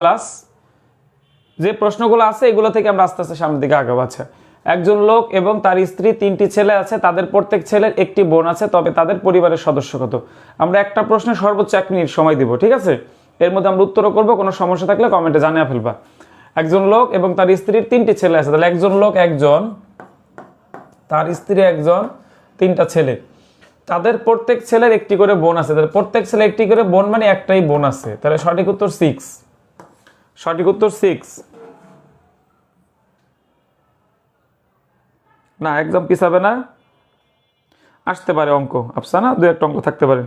Plus যে প্রশ্নগুলো আছে এগুলো থেকে আমরা আস্তে আস্তে সামনের দিকে আগাবো। আচ্ছা, একজন লোক এবং তার স্ত্রী 3টি ছেলে আছে, তাদের প্রত্যেক ছেলের একটি বোন আছে, তবে তাদের পরিবারের সদস্য কত? আমরা একটা প্রশ্নে সর্বোচ্চ 1 মিনিট সময় দিব, ঠিক আছে? এর মধ্যে আমরা উত্তরও করবো, কোনো সমস্যা থাকলে কমেন্টে জানিয়ে ফেলবা। একজন লোক এবং তার স্ত্রীর 3টি ছেলে আছে, তাহলে একজন লোক একজন, তার স্ত্রী একজন, 3টা ছেলে, তাদের প্রত্যেক ছেলের একটি করে বোন আছে, তাহলে প্রত্যেক ছেলে একটি করে বোন মানে একটাই বোন আছে, তাহলে সঠিক উত্তর 6। সঠিক উত্তর 6 না, একদম পিছাবে না, আসতে পারে অঙ্ক, আফসানা 2-1টা অঙ্ক থাকতে পারে।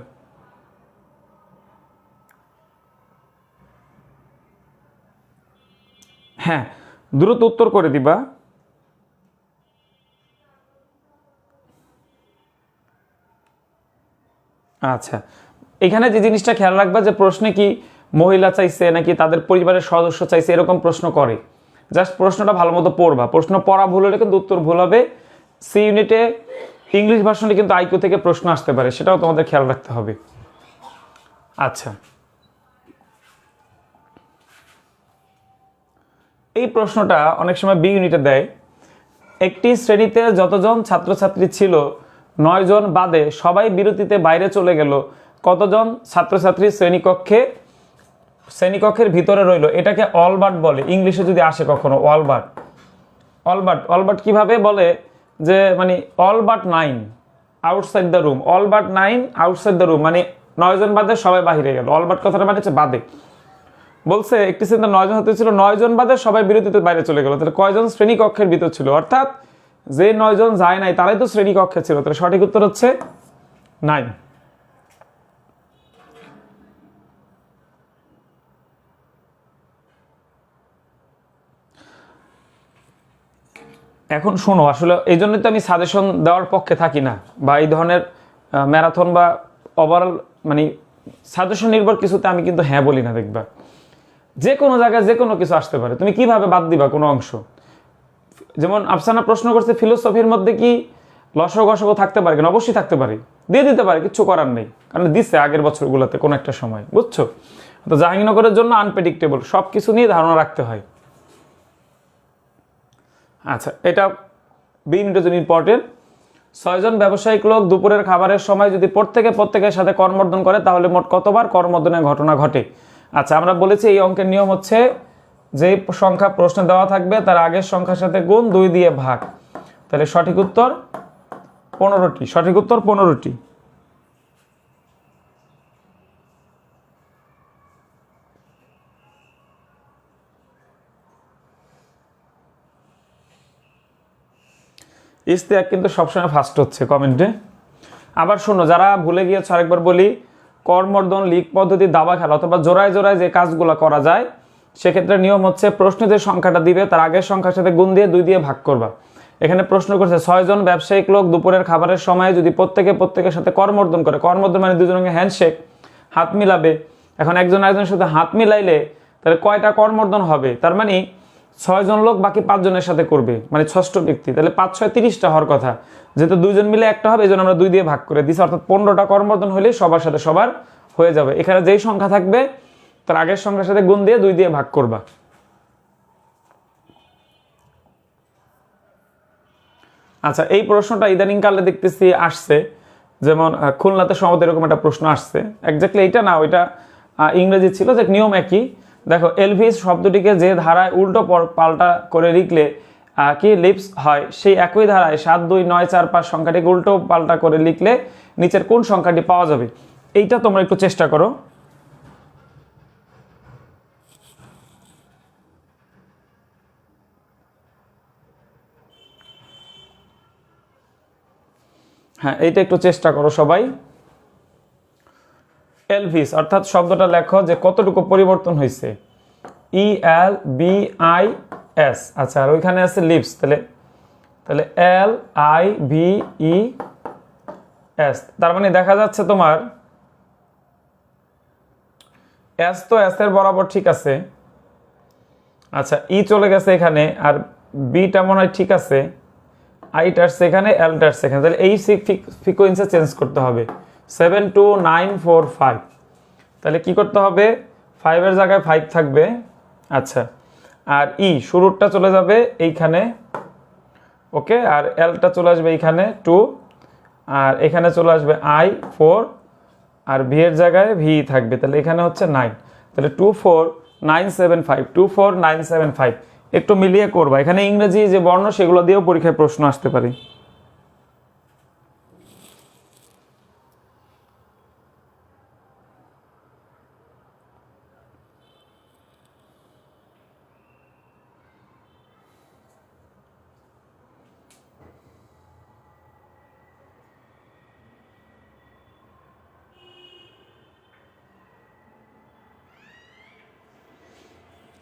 হ্যাঁ, দ্রুত উত্তর করে দিবা। আচ্ছা, এখানে যে জিনিসটা খেয়াল রাখবা যে প্রশ্নে কি মহিলা চাইছে নাকি তাদের পরিবারের সদস্য চাইছে, এরকম প্রশ্ন করে। জাস্ট প্রশ্নটা ভালো মতো পড়বা, প্রশ্ন পড়া ভুল হলে কিন্তু উত্তর ভুল হবে। সি ইউনিটে ইংলিশ ভার্সনে কিন্তু আইকিউ থেকে প্রশ্ন আসতে পারে, সেটাও তোমাদের খেয়াল রাখতে হবে। আচ্ছা, এই প্রশ্নটা অনেক সময় বি ইউনিটে দেয়। একটি শ্রেণীতে যতজন ছাত্রছাত্রী ছিল 9 জন বাদে সবাই বিরতিতে বাইরে চলে গেল, কতজন ছাত্রছাত্রী শ্রেণীকক্ষের ভিতরে রইল? এটাকে অলবার্ট বলে, ইংলিশে যদি আসে কখনো অলবার্ট। অলবার্ট কিভাবে বলে যে মানে Albert 9 outside the room, Albert 9 outside the room মানে 9 জন বাদে সবাই বাহিরে গেল। অলবার্ট কথাটা মানে হচ্ছে বাদে। বলছে একটি শ্রেণীতে 9 জন হতে ছিল, 9 জন বাদে সবাই বিরতিতে বাইরে চলে গেল, তাহলে কয়জন শ্রেণীকক্ষের ভিতর ছিল? অর্থাৎ যে 9 জন যায় নাই তারাই তো শ্রেণীকক্ষে ছিল, তাহলে সঠিক উত্তর হচ্ছে 9। এখন শোনো, আসলে এই জন্যই তো আমি সাজেশন দেওয়ার পক্ষে থাকি না, বা এই ধরনের ম্যারাথন বা ওভারঅল মানে সাজেশন নির্ভর কিছুতে আমি কিন্তু হ্যাঁ বলি না। দেখবা যে কোনো জায়গায় যে কোনো কিছু আসতে পারে, তুমি কিভাবে বাদ দিবা কোনো অংশ? যেমন আফসানা প্রশ্ন করছে ফিলোসফির মধ্যে কি লসগু গসগু থাকতে পারে কিনা? অবশ্যই থাকতে পারে, দিয়ে দিতে পারে, কিচ্ছু করার নেই, কারণ দিচ্ছে আগের বছরগুলোতে কোনো একটা সময়, বুঝছো? তো জাহাঙ্গীরনগরের জন্য আনপ্রেডিক্টেবল, সব কিছু নিয়ে ধারণা রাখতে হয়। আচ্ছা, এটা বি ইউনিটের জন্য ইম্পর্টেন্ট। 6 জন ব্যবসায়িক লোক দুপুরের খাবারের সময় যদি প্রত্যেকের সাথে করমর্দন করে, তাহলে মোট কতবার করমর্দনের ঘটনা ঘটে? আচ্ছা, আমরা বলেছি এই অঙ্কের নিয়ম হচ্ছে যে সংখ্যা প্রশ্নে দেওয়া থাকবে তার আগের সংখ্যার সাথে গুণ, 2 দিয়ে ভাগ, তাহলে সঠিক উত্তর 15টি। সঠিক উত্তর 15টি। ইস্তেহাক কিন্তু সবসময় ফার্স্ট হচ্ছে কমেন্টে। আবার শোনো, যারা ভুলে গিয়েছ আরেকবার বলি, করমর্দন, লিক পদ্ধতি, দাবা খেলা অথবা জোড়ায় জোড়ায় যে কাজগুলো করা যায়, সেক্ষেত্রে নিয়ম হচ্ছে প্রশ্নে যে সংখ্যাটা দিবে তার আগের সংখ্যার সাথে গুণ দিয়ে 2 দিয়ে ভাগ করবা। এখানে প্রশ্ন করছে 6 জন ব্যবসায়িক লোক দুপুরের খাবারের সময় যদি প্রত্যেকের সাথে করমর্দন করে, করমর্দন মানে দুজনকে হ্যান্ডশেক, হাত মিলাবে। এখন একজন আরেকজনের সাথে হাত মিলাইলে তাহলে কয়টা করমর্দন হবে? তার মানে 6 জন লোক বাকি 5 জনের সাথে করবে, মানে 6ষ্ঠ ব্যক্তি, তাহলে 5 6 30টা হওয়ার কথা, যেহেতু 2 জন মিলে একটা হবে, এই জন্য আমরা 2 দিয়ে ভাগ করে দিচ্ছি, অর্থাৎ 15টা করমর্দন হলে সবার সাথে সবার হয়ে যাবে। এখানে যেই সংখ্যা থাকবে তার আগের সংখ্যার সাথে গুণ দিয়ে 2 দিয়ে ভাগ করবা। আচ্ছা, এই প্রশ্নটা ইদানিং কালে দেখতেছি আসছে, যেমন খুলনাতে সম্ভবত এরকম একটা প্রশ্ন আসছে, একজাক্টলি এইটা না, ওইটা ইংরেজি ছিল, যে নিয়ম একই। দেখো, এলভিস শব্দটিকে যে ধারায় উল্টো পাল্টা করে লিখলে কি লিপস হয়, সেই একই ধারায় 7 2 9 4 5 সংখ্যাটিকে উল্টো পাল্টা করে লিখলে নিচের কোন সংখ্যাটি পাওয়া যাবে? এইটা তোমরা একটু চেষ্টা করো। হ্যাঁ, এইটা একটু চেষ্টা করো সবাই। এলভিস অর্থাৎ শব্দটা লেখো যে কতটুকু পরিবর্তন হয়েছে, ELBIS। আচ্ছা, আর ওইখানে আছে লিপস, তাহলে LIVES, তার মানে দেখা যাচ্ছে তোমার এস তো এস এর বরাবর ঠিক আছে। আচ্ছা, ই চলে গেছে এখানে, আর বিটা মনে হয় ঠিক আছে, আইটার সেখানে, এলটার সেখানে, তাহলে এই ফ্রিকোয়েন্সি চেঞ্জ করতে হবে। 72945, তাহলে কি করতে হবে? 5 এর জায়গায় 5 থাকবে, আচ্ছা, আর ই শুরুরটা চলে যাবে এইখানে, ওকে, আর এলটা চলে আসবে এইখানে 2, আর এখানে চলে আসবে আই 4, আর ভি এর জায়গায় ভি থাকবে, তাহলে এখানে হচ্ছে 9, তাহলে 24975, 24975 একটু মিলিয়ে করবা। এখানে ইংরেজি যে বর্ণ সেগুলো দিয়েও পরীক্ষায় প্রশ্ন আসতে পারে।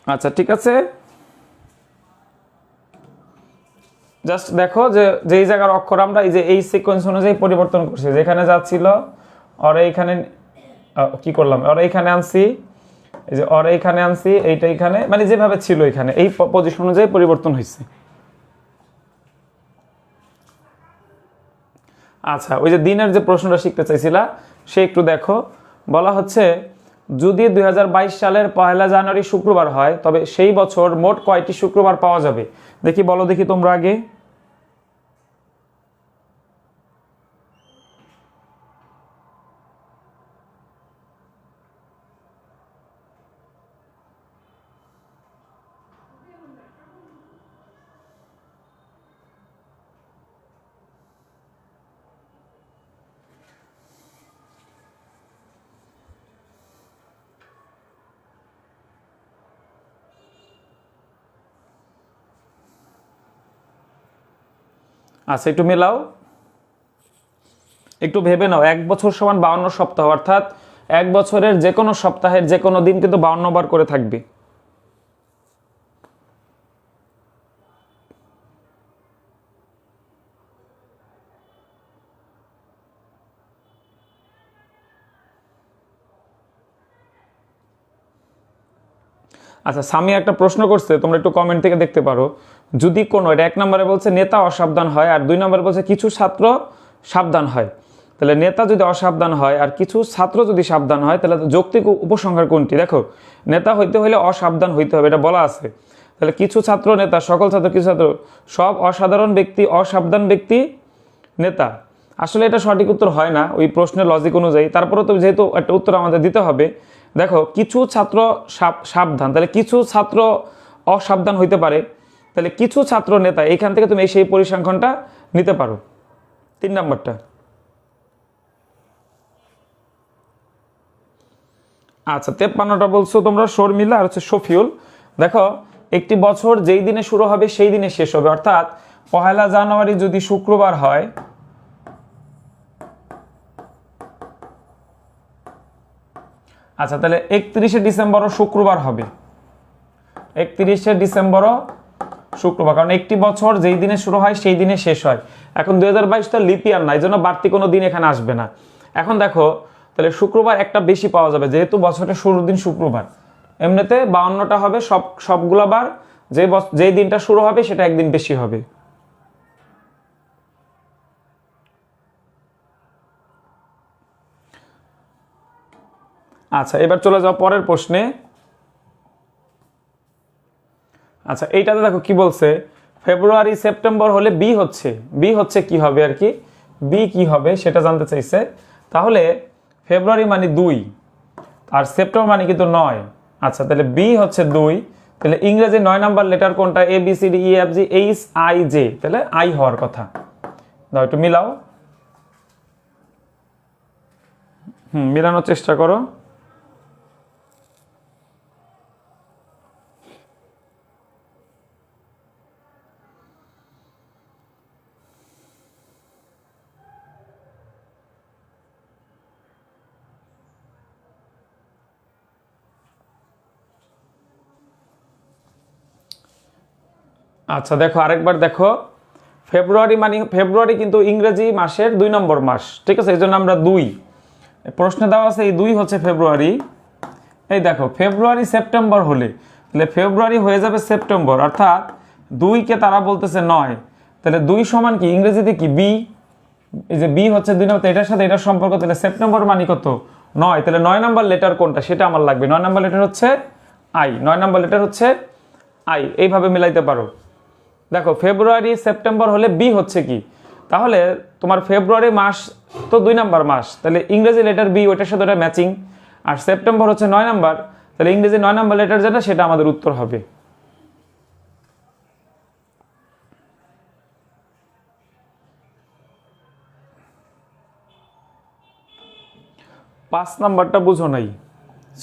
আচ্ছা ঠিক আছে, জাস্ট দেখো যে যেই জায়গার অক্ষর আমরা এই যে এই সিকোয়েন্স অনুযায়ী পরিবর্তন করছি, যেখানে যাচ্ছিল ওরা এইখানে কি করলাম, ওরা এইখানে আনছি, এই যে ওরা এইখানে আনছি, এইটা এইখানে, মানে যেভাবে ছিল এখানে এই পজিশন অনুযায়ী পরিবর্তন হয়েছে। আচ্ছা, ওই যে দিনের যে প্রশ্নটা শিখতে চাইছিলা সে একটু দেখো, বলা হচ্ছে যদি 2022 সালের 1 জানুয়ারি শুক্রবার হয় তবে সেই বছর মোট কয়টি শুক্রবার পাওয়া যাবে? দেখি বলো দেখি তোমরা আগে। আচ্ছা একটু মেলাও, একটু ভেবে নাও। 1 বছর সমান 52 সপ্তাহ, অর্থাৎ 1 বছরের যে কোনো সপ্তাহের যে কোনো দিন কিন্তু 52 বার করে থাকবে। আচ্ছা, সামি একটা প্রশ্ন করছে, তোমরা একটু কমেন্ট থেকে দেখতে পারো। যদি কোনো, এটা 1 নম্বরে বলছে নেতা অসাবধান হয়, আর 2 নম্বরে বলছে কিছু ছাত্র সাবধান হয়। তাহলে নেতা যদি অসাবধান হয় আর কিছু ছাত্র যদি সাবধান হয়, তাহলে যৌক্তিক উপসংহার কোনটি? দেখো, নেতা হইতে হলে অসাবধান হইতে হবে, এটা বলা আছে। তাহলে কিছু ছাত্র নেতা, সকল ছাত্র কিছু ছাত্র, সব অসাধারণ ব্যক্তি অসাবধান ব্যক্তি নেতা। আসলে এটা সঠিক উত্তর হয় না ওই প্রশ্নের লজিক অনুযায়ী, তারপরে তো যেহেতু একটা উত্তর আমাদের দিতে হবে। দেখো, কিছু ছাত্র সাবধান, তাহলে কিছু ছাত্র অসাবধান হইতে পারে, তাহলে কিছু ছাত্র নেতা, এইখান থেকে তুমি সেই পরিসংখ্যানটা নিতে পারো। 3 নম্বরটা। আচ্ছা, 53টা বলছো তোমরা শর্মিলা আর হচ্ছে শফিউল। দেখো, একটি বছর যেই দিনে শুরু হবে সেই দিনে শেষ হবে, অর্থাৎ 1 জানুয়ারি যদি শুক্রবার হয়, আচ্ছা তাহলে 31শে ডিসেম্বরও শুক্রবার হবে, 31শে ডিসেম্বরও শুক্রবার, কারণ একটি বছর যেই দিনে শুরু হয় সেই দিনে শেষ হয়। এখন 2022 তো লিপ ইয়ার না, এই জন্য বাড়তি কোনো দিন এখানে আসবে না। এখন দেখো, তাহলে শুক্রবার একটা বেশি পাওয়া যাবে, যেহেতু বছরের শুরুর দিন শুক্রবার। এমনিতে 52টা হবে, সবগুলো বার যেই দিনটা শুরু হবে সেটা একদিন বেশি হবে। আচ্ছা, এবার চলে যাও পরের প্রশ্নে। আচ্ছা, এইটাতে দেখো কি বলছে, ফেব্রুয়ারি সেপ্টেম্বর হলে বি হচ্ছে কি হবে আর কি, বি কি হবে সেটা জানতে চাইছে। তাহলে ফেব্রুয়ারি মানে 2 আর সেপ্টেম্বর মানে কিন্তু 9। আচ্ছা, তাহলে বি হচ্ছে 2, তাহলে ইংরেজি 9 নাম্বার লেটার কোনটা? A B C D E F G H I J, তাহলে আই হওয়ার কথা। দাও একটু মিলাও, মিলানোর চেষ্টা করো। আচ্ছা দেখো, আরেকবার দেখো, ফেব্রুয়ারি কিন্তু ইংরেজি মাসের 2 নম্বর মাস, ঠিক আছে, এই জন্য আমরা 2 প্রশ্নে দেওয়া আছে, এই 2 হচ্ছে ফেব্রুয়ারি। এই দেখো, ফেব্রুয়ারি সেপ্টেম্বর হলে, তাহলে ফেব্রুয়ারি হয়ে যাবে সেপ্টেম্বর, অর্থাৎ 2কে তারা বলতেছে 9, তাহলে 2 সমান কি ইংরেজিতে কি বি, এই যে বি হচ্ছে 2 নম্বর, এটার সাথে এটার সম্পর্ক, তাহলে সেপ্টেম্বর মানে কত? 9, তাহলে 9 নাম্বার লেটার কোনটা সেটা আমার লাগবে। 9 নাম্বার লেটার হচ্ছে আই, 9 নম্বর লেটার হচ্ছে আই, এইভাবে মিলাইতে পারো। দেখো ফেব্রুয়ারি সেপ্টেম্বর হলে বি হচ্ছে কি, তাহলে তোমার ফেব্রুয়ারি মাস তো 2 নম্বর মাস, তাহলে ইংরেজি লেটার বি ওইটার সাথে ওটা ম্যাচিং, আর সেপ্টেম্বর হচ্ছে 9 নম্বর, তাহলে ইংরেজি 9 নম্বর লেটার যেটা সেটা আমাদের উত্তর হবে। পাঁচ নাম্বারটা বুঝো নাই,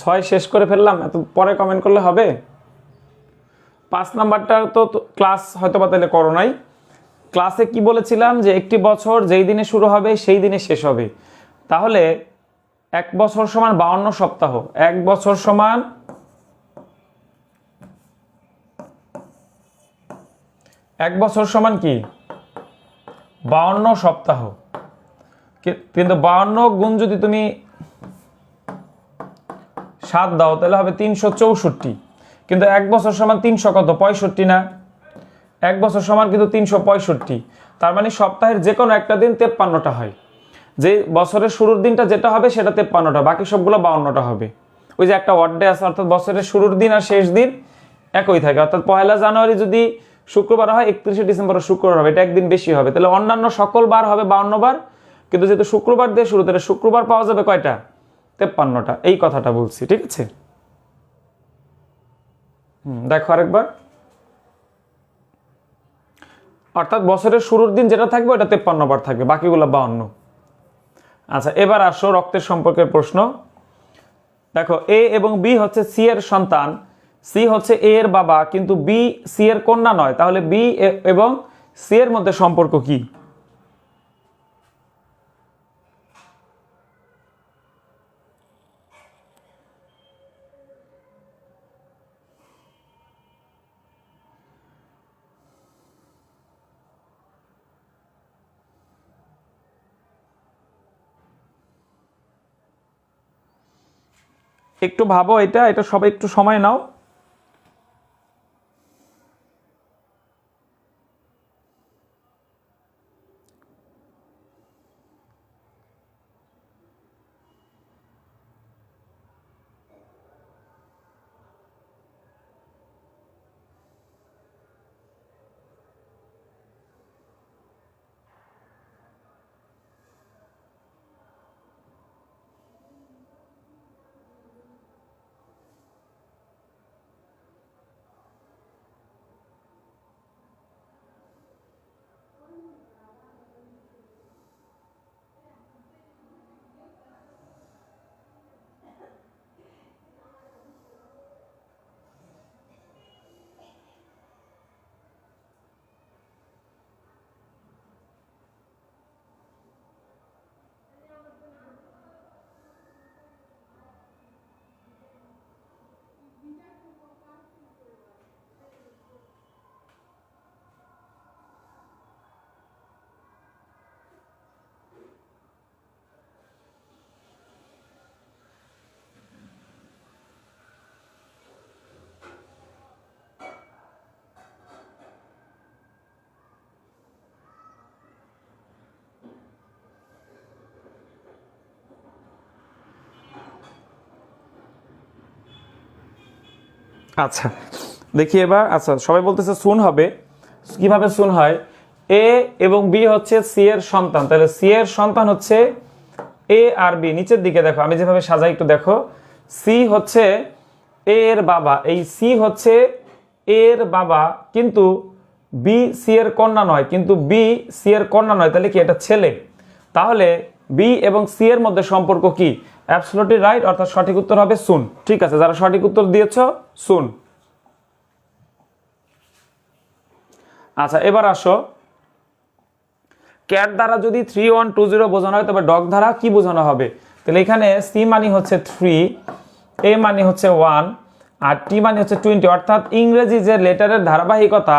6 শেষ করে ফেললাম, এত পরে কমেন্ট করলে হবে? 5 নাম্বারটা তো ক্লাস হয়তো বা তাহলে করো নাই। ক্লাসে কি বলেছিলাম যে একটি বছর যেই দিনে শুরু হবে সেই দিনে শেষ হবে, তাহলে 1 বছর সমান 52 সপ্তাহ, 1 বছর সমান 1 বছর সমান কি 52 সপ্তাহ, কিন্তু 52 গুণ যদি তুমি 7 দাও তাহলে হবে 364, কিন্তু 1 বছর সমান 300 কত 65 না, 1 বছর সমান কিন্তু 365, তার মানে সপ্তাহের যে কোনো একটা দিন 53টা হয়, যে বছরের শুরুর দিনটা যেটা হবে সেটা 53টা, বাকি সবগুলো 52টা হবে। ওই যে একটা ওয়ার্ড ডে আছে, অর্থাৎ বছরের শুরুর দিন আর শেষ দিন একই থাকে, অর্থাৎ 1 জানুয়ারি যদি শুক্রবার হয় 31 ডিসেম্বর শুক্রবার হবে, এটা একদিন বেশি হবে, তাহলে অন্যান্য সকল বার হবে 52 বার, কিন্তু যেহেতু শুক্রবার দিয়ে শুরু, তাহলে শুক্রবার পাওয়া যাবে কয়টা 53টা, এই কথাটা বলছি, ঠিক আছে? দেখো আরেকবার, অর্থাৎ বছরের শুরুর দিন যেটা থাকবে ওটা 53 বার থাকবে, বাকিগুলো 52। আচ্ছা এবার আসো রক্তের সম্পর্কের প্রশ্ন। দেখো এ এবং বি হচ্ছে সি এর সন্তান, সি হচ্ছে এ এর বাবা, কিন্তু বি সি এর কন্যা নয়, তাহলে বি এবং সি এর মধ্যে সম্পর্ক কি? একটু ভাবো, এটা এটা সবাই একটু সময় নাও। আচ্ছা দেখি এবার, আচ্ছা সবাই বলতেছে সুন হবে, কিভাবে সুন হয়? এ এবং বি হচ্ছে সি এর সন্তান, তাহলে সি এর সন্তান হচ্ছে এ আর বি, নিচের দিকে দেখো আমি যেভাবে সাজাই একটু দেখো, সি হচ্ছে এ এর বাবা, এই সি হচ্ছে এ এর বাবা, কিন্তু বি সি এর কন্যা নয়, কিন্তু বি সি এর কন্যা নয়, তাহলে কি এটা ছেলে, তাহলে বি এবং সি এর মধ্যে সম্পর্ক কি? অ্যাবসলিউটলি রাইট, অর্থাৎ সঠিক উত্তর হবে সুন। ঠিক আছে, যারা সঠিক উত্তর দিয়েছো সুন। আচ্ছা এবার আসো, ক্যাট দ্বারা যদি 3120 বোঝানো হয় তবে ডগ দ্বারা কি বোঝানো হবে? তাহলে এখানে সি মানি হচ্ছে 3, এ মানি হচ্ছে 1, আর টি মানি হচ্ছে 20, অর্থাৎ ইংরেজি যে লেটারের ধারাবাহিকতা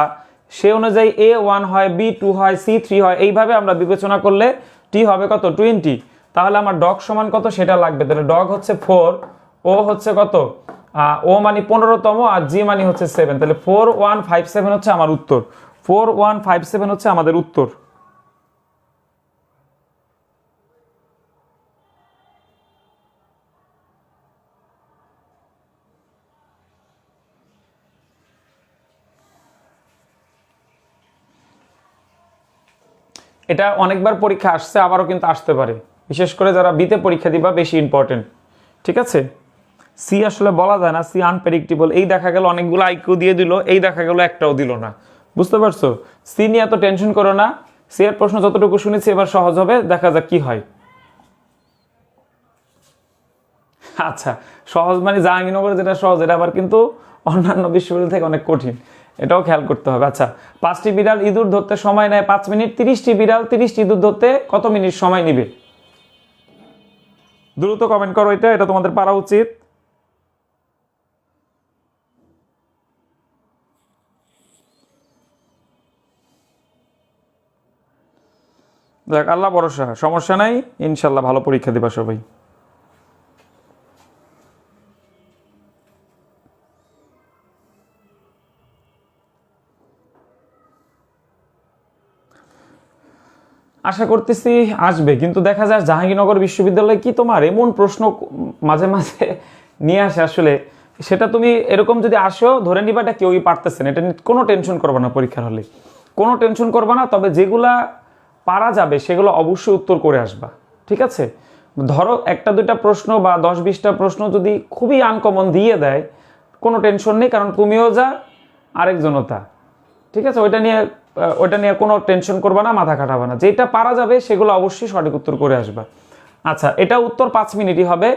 সে অনুযায়ী এ 1 হয়, বি 2 হয়, সি 3 হয়, এইভাবে আমরা বিবেচনা করলে টি হবে কত 20, তাহলে আমার ডগ সমান কত সেটা লাগবে, তাহলে ডগ হচ্ছে 4, ও হচ্ছে কত ও মানি 15তম, আর জি মানি হচ্ছে 7, তাহলে 4157 হচ্ছে আমার উত্তর, 4157 হচ্ছে আমাদের উত্তর। এটা অনেকবার পরীক্ষা আসছে, আবারও কিন্তু আসতে পারে, বিশেষ করে যারা বিতে পরীক্ষা দিবা বেশি ইম্পর্টেন্ট। ঠিক আছে, সি আসলে বলা যায় না, সি আনপ্রেডিক্টেবল। এই দেখা গেল অনেকগুলো আইকিউ দিয়ে দিল, এই দেখা গেল একটাও দিল না। বুঝতে পারছো? সি নিয়ে এত টেনশন করো না, সি এর প্রশ্ন যতটুকু শুনেছি এবার সহজ হবে, দেখা যাক কি হয়। আচ্ছা, সহজ মানে জাহাঙ্গীরনগরে যেটা সহজ, এটা আবার কিন্তু অন্যান্য বিশ্ববিদ্যালয় থেকে অনেক কঠিন, এটাও খেয়াল করতে হবে। আচ্ছা, 5টি বিড়াল ইঁদুর ধরতে সময় নেয় 5 মিনিট, 30টি বিড়াল 30টি ইঁদুর ধরতে কত মিনিট সময় নিবে? দ্রুত কমেন্ট করো, এটা তোমাদের পারা উচিত। দেখ, আল্লাহ ভরসা, সমস্যা নাই, ইনশাল্লাহ ভালো পরীক্ষা দিবা সবাই। আশা করতেছি আসবে, কিন্তু দেখা যায় জাহাঙ্গীরনগর বিশ্ববিদ্যালয় কি তোমার এমন প্রশ্ন মাঝে মাঝে নিয়ে আসে আসলে, সেটা তুমি এরকম যদি আসো ধরে নিবা এটা কেউই পারতেছে না, এটা নিয়ে কোনো টেনশন করবা না পরীক্ষার হলে, কোনো টেনশন করবা না। তবে যেগুলা পারা যাবে সেগুলো অবশ্যই উত্তর করে আসবা। ঠিক আছে, ধরো 1-2টা প্রশ্ন বা 10-20টা প্রশ্ন যদি খুবই আনকমন দিয়ে দেয়, কোনো টেনশন নেই, কারণ তুমিও যা আরেকজনও তা। ঠিক আছে, ওইটা নিয়ে কোনো টেনশন করবা না, মাথা খাটাবা না, যেটা পারা যাবে সেগুলো অবশ্যই সঠিক উত্তর করে আসবা। আচ্ছা, এটা উত্তর 5 মিনিটই হবে,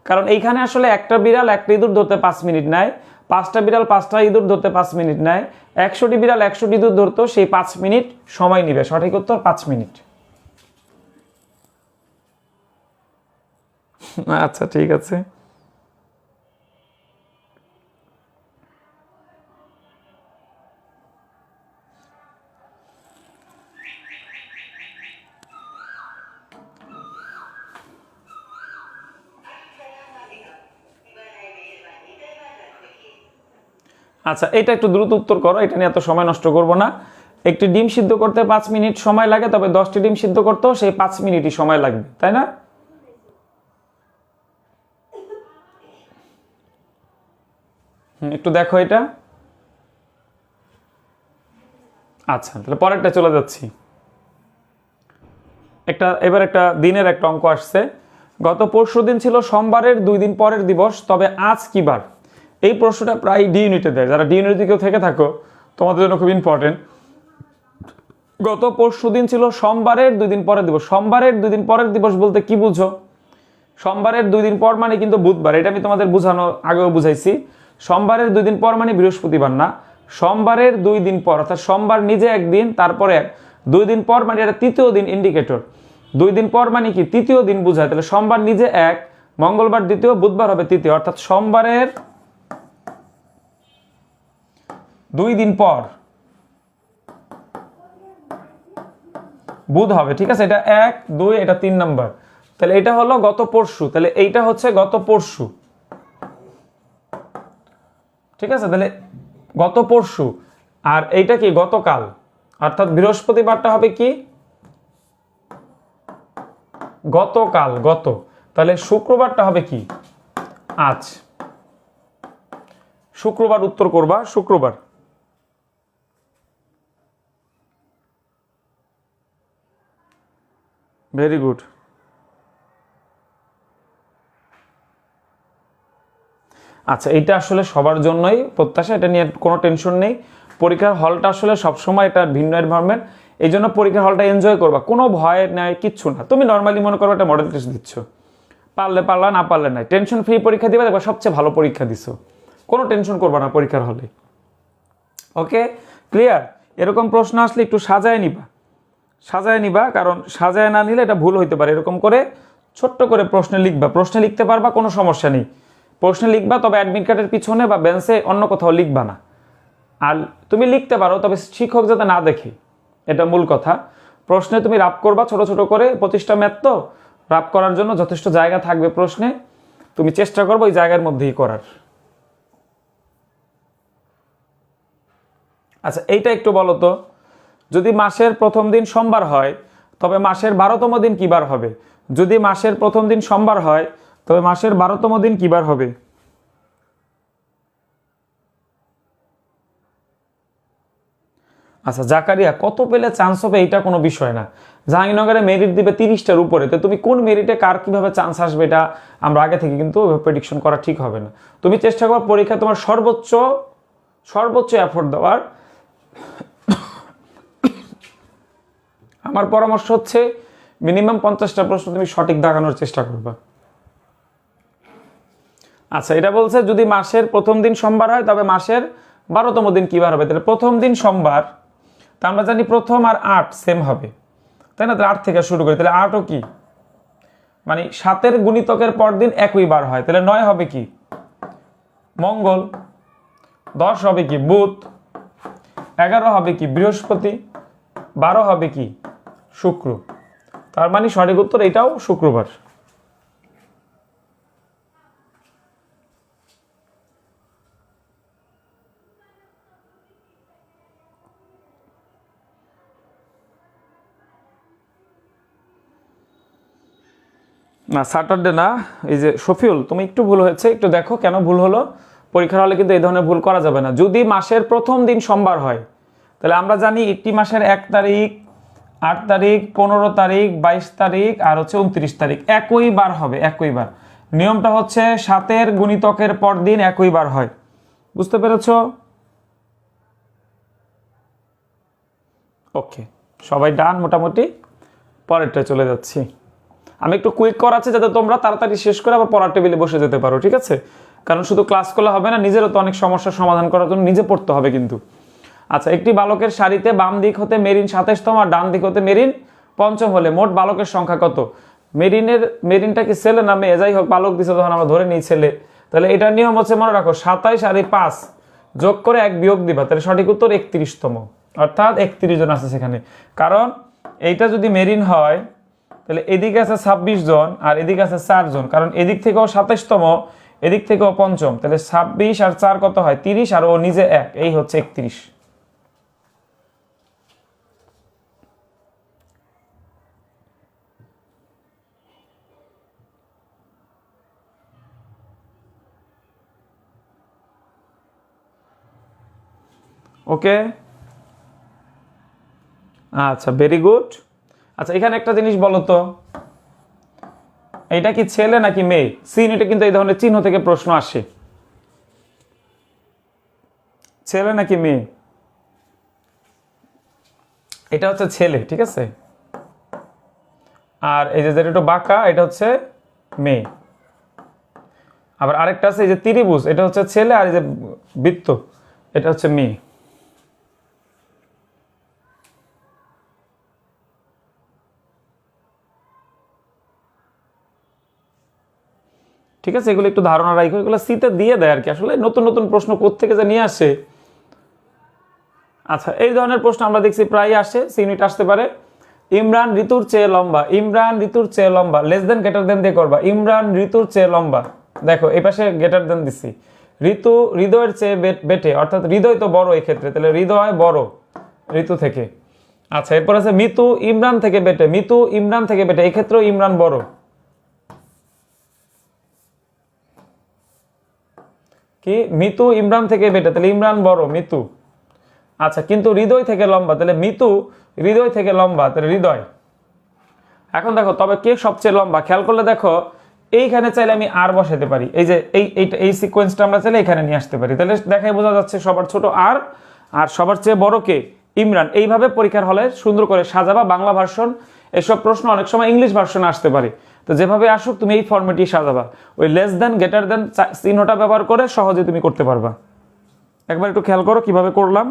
কারণ এইখানে আসলে একটা বিড়াল একটা ইঁদুর ধরতে 5 মিনিট নেয়, 5টা বিড়াল 5টা ইঁদুর ধরতে 5 মিনিট নেয়, 100টি বিড়াল 100টি ইঁদুর ধরতো সেই 5 মিনিট সময় নিবে। সঠিক উত্তর 5 মিনিট। আচ্ছা, ঠিক আছে। আচ্ছা, এটা একটু দ্রুত উত্তর করো, এটা নিয়ে এত সময় নষ্ট করব না। একটি ডিম সিদ্ধ করতে 5 মিনিট সময় লাগে, তবে 10টি ডিম সিদ্ধ করতেও সেই 5 মিনিটই সময় লাগবে, তাই না? একটু দেখো এটা। আচ্ছা, তাহলে পরেরটা চলে যাচ্ছি। এবার একটা দিনের একটা অঙ্ক আসছে। গত পরশুদিন ছিল সোমবারের 2 দিন পরের দিবস, তবে আজ কি বার? এই প্রশ্নটা প্রায় ডি ইউনিটে দেয়, যারা ডি ইউনিটে কেউ থেকে থাকো তোমাদের জন্য খুব ইম্পর্টেন্ট। গত পরশুদিন ছিল সোমবারের 2 দিন পরের দিবস। সোমবারের 2 দিন পরের দিবস বলতে কি বুঝো? সোমবারের 2 দিন পর মানে কিন্তু বুধবার, এটা আমি তোমাদের বুঝানো আগেও বুঝাইছি। সোমবারের 2 দিন পর মানে বৃহস্পতিবার না, সোমবারের 2 দিন পর, অর্থাৎ সোমবার নিজে একদিন, তারপরে 2 দিন পর মানে এটা তৃতীয় দিন ইন্ডিকেটর। 2 দিন পর মানে কি তৃতীয় দিন বুঝায়, তাহলে সোমবার নিজে এক, মঙ্গলবার দ্বিতীয়, বুধবার হবে তৃতীয়, অর্থাৎ সোমবারের 2 দিন পর বুধ হবে। ঠিক আছে, এটা 1 2, এটা 3 নাম্বার। তাহলে এটা হলো গত পরশু, তাহলে এইটা হচ্ছে গত পরশু। ঠিক আছে, তাহলে গত পরশু, আর এইটা কি গতকাল, অর্থাৎ বৃহস্পতিবারটা হবে কি গতকাল, গত। তাহলে শুক্রবারটা হবে কি আজ। শুক্রবার উত্তর করবা, শুক্রবার। Very good. আচ্ছা, এটা আসলে সবার জন্যই প্রত্যাশা, এটা নিয়ে কোনো টেনশন নেই। পরীক্ষার হলটা আসলে সবসময় এটা ভিন্ন এনভায়রনমেন্ট, এই জন্য পরীক্ষার হলটা এনজয় করবা, কোনো ভয় নাই, কিচ্ছু না। তুমি নর্মালি মনে করো একটা মডেল টেস্ট দিচ্ছ, পারলে পারলা, না পারলে নাই, টেনশন ফ্রি পরীক্ষা দিবা, দেখবা সবচেয়ে ভালো পরীক্ষা দিছো। কোনো টেনশন করবা না পরীক্ষার হলে। ওকে, ক্লিয়ার? এরকম প্রশ্ন আসলে একটু সাজায় নিবা, কারণ সাজায় না নিলে এটা ভুল হইতে পারে। এরকম করে ছোট্ট করে প্রশ্নে লিখবা, প্রশ্নে লিখতে পারবা, কোনো সমস্যা নেই, প্রশ্নে লিখবা, তবে অ্যাডমিট কার্ডের পিছনে বা বেঞ্চে অন্য কোথাও লিখবা না। আর তুমি লিখতে পারো, তবে শিক্ষক যাতে না দেখে, এটা মূল কথা। প্রশ্নে তুমি রাপ করবা ছোট ছোট করে, 25টা ম্যাথ তো, রাপ করার জন্য যথেষ্ট জায়গা থাকবে প্রশ্নে, তুমি চেষ্টা করবো ওই জায়গার মধ্যেই করার। আচ্ছা, এইটা একটু বলো তো, যদি মাসের প্রথম দিন সোমবার হয় তবে মাসের 12তম দিন কি বার হবে? যদি মাসের প্রথম দিন সোমবার হয় তবে মাসের 12তম দিন কি বার হবে? আচ্ছা, জাকারিয়া কত পেলে চান্স হবে এটা কোনো বিষয় না। জাহাঙ্গীরনগরে মেরিট দিবে 30টার উপরে, তো তুমি কোন মেরিটে কার কিভাবে চান্স আসবে এটা আমরা আগে থেকে কিন্তু প্রেডিকশন করা ঠিক হবে না। তুমি চেষ্টা করো পরীক্ষা তোমার সর্বোচ্চ সর্বোচ্চ এফোর্ট দেওয়ার। আমার পরামর্শ হচ্ছে মিনিমাম 50টা প্রশ্ন তুমি সঠিক দাগানোর চেষ্টা করবা। আচ্ছা, এটা বলছে যদি মাসের প্রথম দিন সোমবার হয় তবে মাসের 12তম দিন কি বার হবে? তাহলে প্রথম দিন সোমবার, তা আমরা জানি প্রথম আর 8 সেম হবে, তাই না? তাহলে 8 থেকে শুরু করি, তাহলে 8ও কি মানে 7-এর গুণিতকের পর দিন একই বার হয়, তাহলে 9 হবে কি মঙ্গল, 10 হবে কি বুধ, 11 হবে কি বৃহস্পতি, 12 হবে কি শুক্র। তার মানে সঠিক উত্তর এটাও শুক্রবার। না, স্যাটারডে না। এই যে শফিউল, তুমি একটু ভুল হয়েছে, একটু দেখো কেন ভুল হলো। পরীক্ষার হলে কিন্তু এই ধরনের ভুল করা যাবে না। যদি মাসের প্রথম দিন সোমবার হয় তাহলে আমরা জানি একটি মাসের 1 তারিখ, 8 তারিখ, 15 তারিখ, 22 তারিখ আর হচ্ছে 29 তারিখ একই বার হবে, একই বার। নিয়মটা হচ্ছে 7-এর গুণিতকের পর দিন একই বার হয়। বুঝতে পেরেছ? ওকে, সবাই ডান মোটামুটি। পরেরটায় চলে যাচ্ছি। আমি একটু কুইক করাচ্ছি যাতে তোমরা তাড়াতাড়ি শেষ করে আবার পড়ার টেবিলে বসে যেতে পারো, ঠিক আছে? কারণ শুধু ক্লাস করলে হবে না, নিজেরও তো অনেক সমস্যার সমাধান করার জন্য নিজে পড়তে হবে কিন্তু। আচ্ছা, একটি বালকের সারিতে বাম দিক হতে মেরিন 27তম আর ডান দিক হতে মেরিন 5ম হলে মোট বালকের সংখ্যা কত? মেরিনটা কি ছেলে না মেয়ে? যাই হোক, বালক দিছে তখন আমরা ধরে নিই ছেলে। তাহলে এটার নিয়ম হচ্ছে মনে রাখো 27 আর 5 যোগ করে 1 বিয়োগ দিবা, তাহলে সঠিক উত্তর 31তম, অর্থাৎ 31 জন আছে সেখানে। কারণ এইটা যদি মেরিন হয় তাহলে এদিকে আছে 26 জন আর এদিকে আছে 4 জন, কারণ এদিক থেকেও 27তম, এদিক থেকেও 5ম, তাহলে 26 আর 4 কত হয় 30, আর ও নিজে 1, এই হচ্ছে 31। ওকে, আচ্ছা, ভেরি গুড। আচ্ছা, এখানে একটা জিনিস বলো তো, এটা কি ছেলে নাকি মেয়ে? সিন এটা কিন্তু এই ধরনের চিহ্ন থেকে প্রশ্ন আসে, ছেলে নাকি মেয়ে। এটা হচ্ছে ছেলে, ঠিক আছে? আর এই যে যেটা একটু বাঁকা এটা হচ্ছে মেয়ে। আবার আরেকটা আছে এই যে ত্রিভুজ, এটা হচ্ছে ছেলে, আর এই যে বৃত্ত এটা হচ্ছে মেয়ে। ঠিক আছে, এগুলো একটু ধারণা রাখো, এগুলো সিতে দিয়ে দেয় আর কি, আসলে নতুন নতুন প্রশ্ন কোত্থেকে যে নিয়ে আসে। আচ্ছা, এই ধরনের প্রশ্ন আমরা দেখছি প্রায় আসে, সিউনিট আসতে পারে। ইমরান ঋতুর চেয়ে লম্বা, ইমরান ঋতুর চেয়ে লম্বা, লেস দেন গ্রেটার দেন দিয়ে করবা। ইমরান ঋতুর চেয়ে লম্বা, দেখো এই পাশে গ্রেটার দেন দিছি। ঋতু হৃদয়ের চেয়ে বেটে, অর্থাৎ হৃদয় তো বড় এই ক্ষেত্রে, তাহলে হৃদয় বড় ঋতু থেকে। আচ্ছা, এরপর আছে মিতু ইমরান থেকে বেটে, মিতু ইমরান থেকে বেটে, এই ক্ষেত্রেও ইমরান বড়। কি মিতু ইমরান থেকে বেটে, তাহলে ইমরান বড়, মিতু। আচ্ছা, কিন্তু হৃদয় থেকে লম্বা, তাহলে মিতু হৃদয় থেকে লম্বা, তাহলে হৃদয়। এখন দেখো তবে কে সবচেয়ে লম্বা, খেয়াল করলে দেখো এইখানে চাইলে আমি আর বসাতে পারি, এই যে এই সিকোয়েন্সটা আমরা চাইলে এখানে নিয়ে আসতে পারি, তাহলে দেখাই বোঝা যাচ্ছে সবার ছোট আর, আর সবার চেয়ে বড় কে? ইমরান। এইভাবে পরীক্ষার হলে সুন্দর করে সাজাবা। বাংলা ভার্সন এসব প্রশ্ন অনেক সময় ইংলিশ ভার্সনে আসতে পারে, তো যেভাবে আসুক তুমি এই ফর্মেটই সাজাবা। ওই লেস দেন গ্রেটার দেন চিহ্নটা ব্যবহার করে সহজে তুমি করতে পারবা। একবার একটু খেয়াল করো কিভাবে করলাম।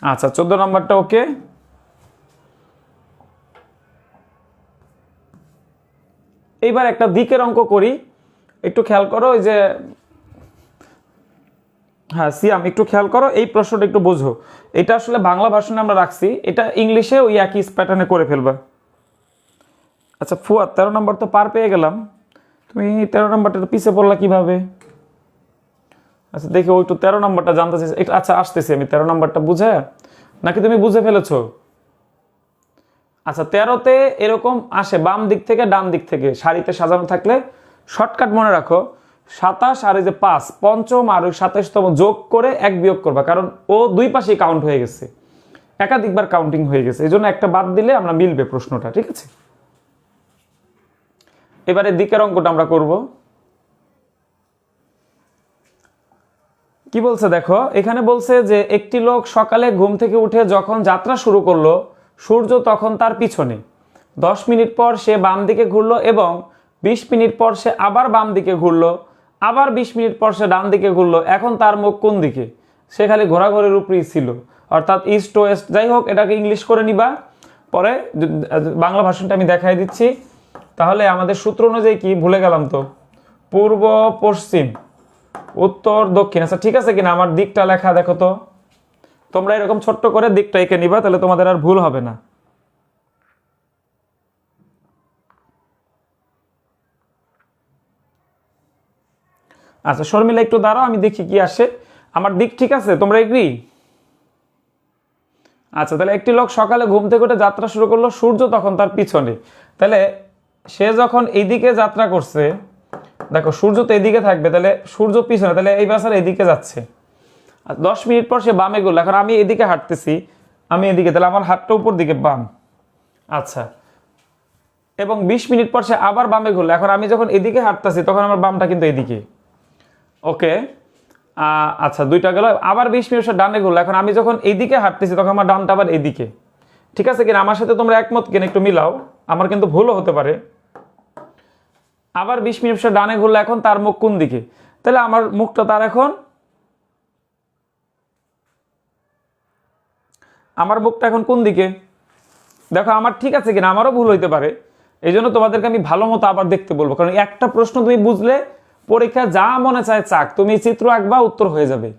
আচ্ছা, 14 নম্বরটা ওকে। এইবার একটা দিকের অঙ্ক করি, একটু খেয়াল করো। ওই যে হ্যাঁ সিয়াম, একটু খেয়াল করো, এই প্রশ্নটা একটু বোঝো। এটা আসলে বাংলা ভার্সনে আমরা রাখছি, এটা ইংলিশে ওই একই প্যাটার্নে করে ফেলবা। আচ্ছা ফুয়াদ, 13 নম্বর তো পার পেয়ে গেলাম, তুমি 13 নম্বরটা পিছিয়ে পড়লা কিভাবে? আচ্ছা দেখি ওই একটু 13 নম্বরটা জানতে চাইছি। আচ্ছা আসতেছি আমি 13 নম্বরটা বুঝে, নাকি তুমি বুঝে ফেলেছো? আচ্ছা 13তে এরকম আসে বাম দিক থেকে ডান দিক থেকে সারিতে সাজানো থাকলে শর্টকাট মনে রাখো, 27 আর এই যে 5, পঞ্চম আর ওই 27তম যোগ করে 1 বিয়োগ করবা, কারণ ও দুই পাশেই কাউন্ট হয়ে গেছে, একাধিকবার কাউন্টিং হয়ে গেছে, এই জন্য একটা বাদ দিলে আমরা মিলবে প্রশ্নটা, ঠিক আছে? এবারে দিকের অঙ্কটা আমরা করব। কি বলছে দেখো, এখানে বলছে যে একটি লোক সকালে ঘুম থেকে উঠে যখন যাত্রা শুরু করলো, সূর্য তখন তার পিছনে। 10 মিনিট পর সে বাম দিকে ঘুরলো এবং 20 মিনিট পর সে আবার বাম দিকে ঘুরলো, আবার 20 মিনিট পর সে ডান দিকে ঘুরলো। এখন তার মুখ কোন দিকে? সে খালি ঘোরাঘুরির উপরেই ছিল, অর্থাৎ ইস্ট ওয়েস্ট। যাই হোক, এটাকে ইংলিশ করে নিবা, পরে বাংলা ভাষণটা আমি দেখাই দিচ্ছি। তাহলে আমাদের সূত্র অনুযায়ী কি ভুলে গেলাম তো, পূর্ব পশ্চিম উত্তর দক্ষিণ। আচ্ছা ঠিক আছে কিনা আমার দিকটা লেখা দেখো তো, তোমরা এরকম ছোট্ট করে দিকটা এঁকে নিবা, তাহলে তোমাদের আর ভুল হবে না। আচ্ছা শর্মিলা একটু দাঁড়াও, আমি দেখি কি আসে। আমার দিক ঠিক আছে, তোমরা এগ্রি? আচ্ছা তাহলে একটি লোক সকালে ঘুম থেকে উঠে যাত্রা শুরু করলো, সূর্য তখন তার পিছনে। তাহলে সে যখন এইদিকে যাত্রা করছে, দেখো সূর্য তো এদিকে থাকবে, তাহলে সূর্য পিছনে, তাহলে এই বাসার এদিকে যাচ্ছে। আর 10 মিনিট পর সে বামে গেল, এখন আমি এদিকে হাঁটতেছি, আমি এদিকে, তাহলে আমার হাতটা উপর দিকে বাম। আচ্ছা, এবং 20 মিনিট পর সে আবার বামে ঘুরলো, এখন আমি যখন এদিকে হাঁটতেছি তখন আমার বামটা কিন্তু এদিকে। ওকে, আচ্ছা দুইটা গেল। আবার 20 মিনিট সে ডানে ঘুরলো, এখন আমি যখন এইদিকে হাঁটতেছি তখন আমার ডানটা আবার এদিকে। ঠিক আছে কিনা আমার সাথে তোমরা একমত কিনা একটু মিলাও, আমার কিন্তু ভুলও হতে পারে। আবার 20 মিনিট সে ডানে ঘুরলো, এখন তার মুখ কোন দিকে? তাহলে আমার মুখটা তার এখন, আমার মুখটা এখন কোন দিকে? দেখো আমার ঠিক আছে কিনা, আমারও ভুল হইতে পারে, এই জন্য তোমাদেরকে আমি ভালো মতো আবার দেখতে বলবো, কারণ একটা প্রশ্ন তুমি বুঝলে পরীক্ষা যা মনে চায় চাক, তুমি চিত্র আঁকবা উত্তর হয়ে যাবে।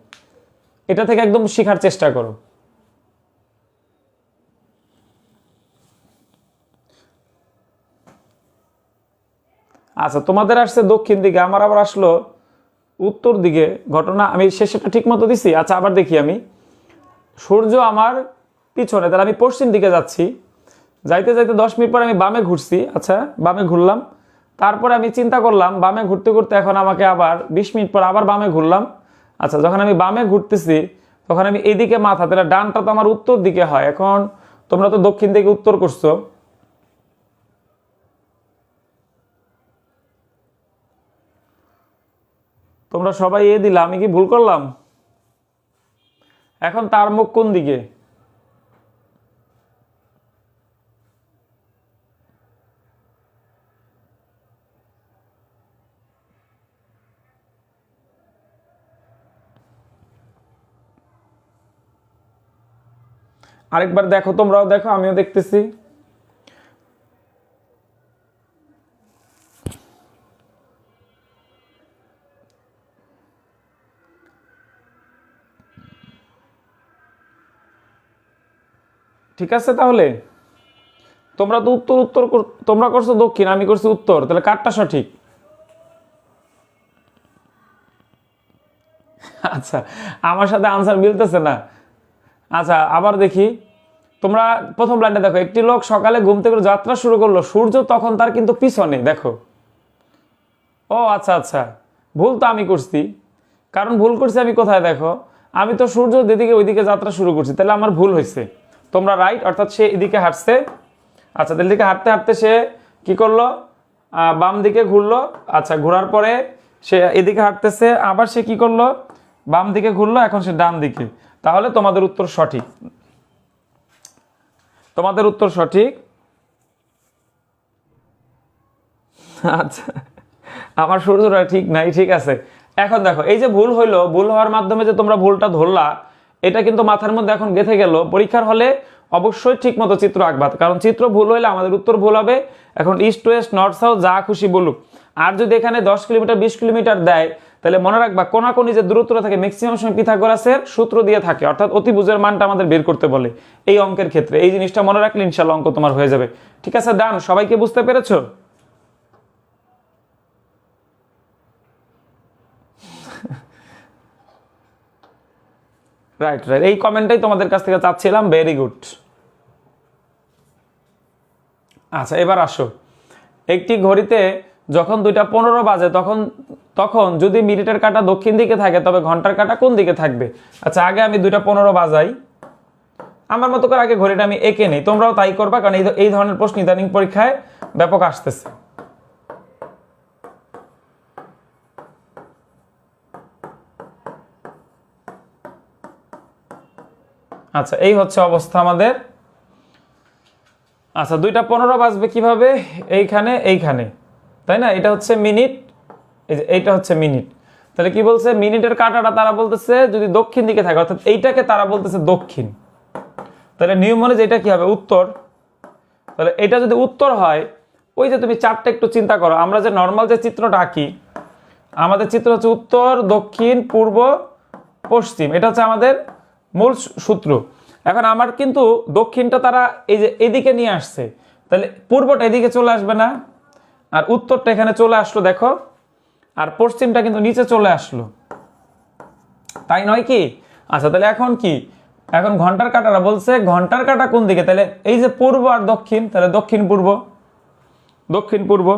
এটা থেকে একদম শেখার চেষ্টা করো। আচ্ছা তোমাদের আসছে দক্ষিণ দিকে, আমার আবার আসলো উত্তর দিকে। ঘটনা আমি শেষেটা ঠিক মতো দিছি। আচ্ছা আবার দেখি, আমি সূর্য আমার পিছনে, তাহলে আমি পশ্চিম দিকে যাচ্ছি, যাইতে যাইতে 10 মিনিট পর আমি বামে ঘুরছি। আচ্ছা বামে ঘুরলাম, তারপরে আমি চিন্তা করলাম বামে ঘুরতে ঘুরতে এখন আমাকে আবার 20 মিনিট পর আবার বামে ঘুরলাম। আচ্ছা যখন আমি বামে ঘুরতেছি তখন আমি এইদিকে মাথা, তাহলে ডানটা তো আমার উত্তর দিকে হয়। এখন তোমরা তো দক্ষিণ দিকে উত্তর করছো, তোমরা সবাই দিলা, আমি কি ভুল করলাম? এখন তার মুখ কোন দিকে? আরেকবার দেখো, তোমরাও দেখো, আমিও দেখতেছি। ঠিক আছে, তাহলে তোমরা তো উত্তর উত্তর তোমরা করছো দক্ষিণ, আমি করছি উত্তর, তাহলে কারটা সঠিক? আচ্ছা আমার সাথে আনসার মিলতেছে না। আচ্ছা আবার দেখি, তোমরা প্রথম লাইনটা দেখো, একটি লোক সকালে ঘুম থেকে যাত্রা শুরু করলো, সূর্য তখন তার কিন্তু পিছনে। দেখো, ও আচ্ছা আচ্ছা, ভুল তো আমি করছি, কারণ ভুল করছি আমি কোথায় দেখো, আমি তো সূর্য যেদিকে ওইদিকে যাত্রা শুরু করছি, তাহলে আমার ভুল হয়েছে। তোমরা রাইট, অর্থাৎ সে এদিকে হাঁটছে। আচ্ছা এদিকে হাঁটতে হাঁটতে সে কি করলো, বাম দিকে ঘুরলো। আচ্ছা ঘোরার পরে সে এদিকে হাঁটতেছে, আবার সে কি করলো, বাম দিকে ঘুরলো, এখন সে ডান দিকে। তাহলে তোমাদের উত্তর সঠিক, তোমাদের উত্তর সঠিক। আচ্ছা আমার সূর্যটা ঠিক নাই, ঠিক আছে। এখন দেখো এই যে ভুল হইলো, ভুল হওয়ার মাধ্যমে যে তোমরা ভুলটা ধরলা, এটা কিন্তু মাথার মধ্যে এখন গেঁথে গেল। পরীক্ষার হলে অবশ্যই ঠিক মতো চিত্র আঁকবা, কারণ চিত্র ভুল হইলে আমাদের উত্তর ভুল হবে। এখন ইস্ট ওয়েস্ট নর্থ সাউথ যা খুশি বলুক, আর যদি এখানে 10 কিলোমিটার 20 কিলোমিটার দেয়, তাহলে মনে রাখবা কোনাকুনি যে দূরত্বটা থাকে ম্যাক্সিমাম সময় পিথাগোরাসের সূত্র দিয়ে থাকে, অর্থাৎ অতিভুজের মানটা আমাদের বের করতে বলে এই অঙ্কের ক্ষেত্রে। এই জিনিসটা মনে রাখলে ইনশাআল্লাহ অঙ্ক তোমার হয়ে যাবে। ঠিক আছে, ডান, সবাইকে বুঝতে পেরেছো? রাইট রাইট, এই কমেন্টটাই তোমাদের কাছ থেকে চাচ্ছিলাম। Very good. আচ্ছা, এবার আসো, একটি ঘড়িতে যখন 2:15 বাজে তখন তখন যদি মিনিটের কাঁটা দক্ষিণ দিকে থাকে তবে ঘন্টার কাঁটা কোন দিকে থাকবে? আচ্ছা, আগে আমি 2:15 বাজাই, আমার মতো করে আগে ঘড়িটা আমি এঁকে নেই, তোমরাও তাই করবা, কারণ এই ধরনের প্রশ্ন ইদানিং পরীক্ষায় ব্যাপক আসতেছে। আচ্ছা, এই হচ্ছে অবস্থা আমাদের। আচ্ছা, 2:15 বাজবে কিভাবে? এইখানে, তাই না? এটা হচ্ছে মিনিট, এই যে এইটা হচ্ছে মিনিট। তাহলে কি বলছে? মিনিটের কাঁটাটা তারা বলতেছে যদি দক্ষিণ দিকে থাকে, অর্থাৎ এইটাকে তারা বলতেছে দক্ষিণ। তাহলে নিয়ম অনুযায়ী এটা কি হবে? উত্তর। তাহলে এটা যদি উত্তর হয়, ওই যে তুমি চারটা একটু চিন্তা করো, আমরা যে নর্মাল যে চিত্রটা আঁকি, আমাদের চিত্র হচ্ছে উত্তর, দক্ষিণ, পূর্ব, পশ্চিম, এটা হচ্ছে আমাদের মূল সূত্র। এখন আমার কিন্তু দক্ষিণটা তারা এই যে এদিকে নিয়ে আসছে, তাহলে পূর্বটা এদিকে চলে আসবে না, আর উত্তরটা এখানে চলে আসলো দেখো, আর পশ্চিমটা কিন্তু নিচে চলে আসলো, তাই নয় কি? আচ্ছা, তাহলে এখন কি? এখন ঘন্টার কাঁটারা বলছে ঘন্টার কাঁটা কোন দিকে, তাহলে এই যে পূর্ব আর দক্ষিণ, তাহলে দক্ষিণ পূর্ব, দক্ষিণ পূর্ব।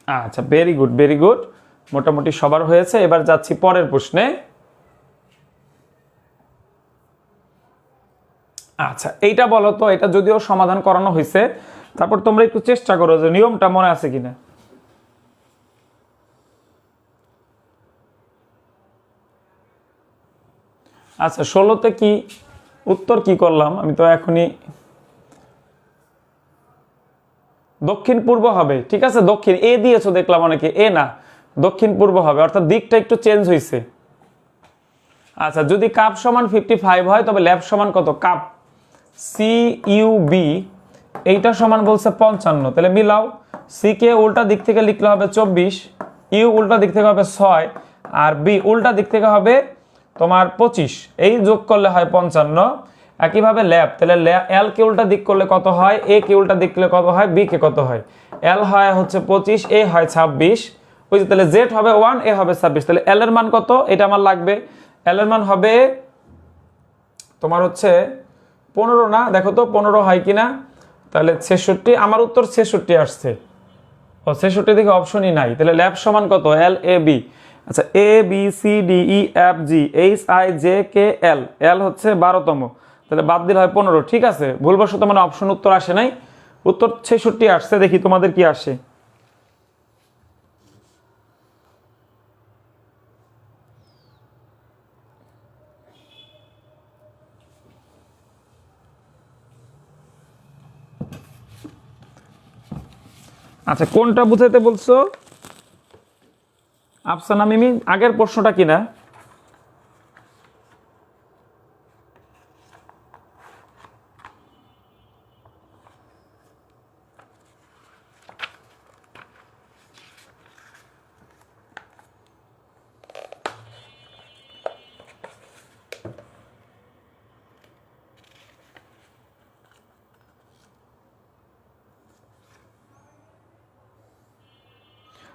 আচ্ছা, ভেরি গুড ভেরি গুড, মোটামুটি সবার হয়েছে। এবার যাচ্ছি পরের প্রশ্নে। আচ্ছা, এইটা বলো তো, এটা যদিও সমাধান করানো হয়েছে, তারপর তোমরা একটু চেষ্টা করো যে নিয়মটা মনে আছে কিনা। আচ্ছা, 16তে কি উত্তর কি করলাম আমি তো এখনই, দক্ষিণ পূর্ব হবে। ঠিক আছে, দক্ষিণ এ দিয়েছো দেখলাম অনেকে, এ না, দক্ষিণ পূর্ব হবে, অর্থাৎ দিকটা একটু চেঞ্জ হয়েছে। আচ্ছা, যদি কাপ সমান 55 হয় তবে ল্যাব সমান কত? কাপ CUB এইটা সমান বলছে 55, তাহলে মিলাও, সি কে উল্টা দিক থেকে লিখলে হবে 24, ইউ উল্টা দিক থেকে হবে 6, আর বি উল্টা দিক থেকে হবে তোমার 25, এই যোগ করলে হয় 55। একইভাবে ল্যাব, তাহলে এল কে উল্টা দিক করলে কত হয়? এ কে উল্টা দিক করলে কত হয়? বি কে কত হয়? এল হয় হচ্ছে 25, এ হয় 26, ওই যে, তাহলে জেড হবে 1, এ হবে 26, তাহলে এল এর মান কত? এটা আমার লাগবে। এল এর মান হবে তোমার হচ্ছে 15 না, দেখো তো 15 হয় কিনা, তাহলে 66, আমার উত্তর 66 আসছে। ও 66 দেখে অপশনই নাই, তাহলে ল্যাব সমান কত? L A B. আচ্ছা, A B C D E F G H I J K L, L হচ্ছে 12তম, তাহলে বাদ দিলে হয় 15। ঠিক আছে, ভুলবশত মানে অপশন উত্তর আসে নাই, উত্তর 66 আসছে। দেখি তোমাদের কি আসে। আচ্ছা, কোনটা বুঝাইতে বলছো আফসানা মিমি? আগের প্রশ্নটা কিনা?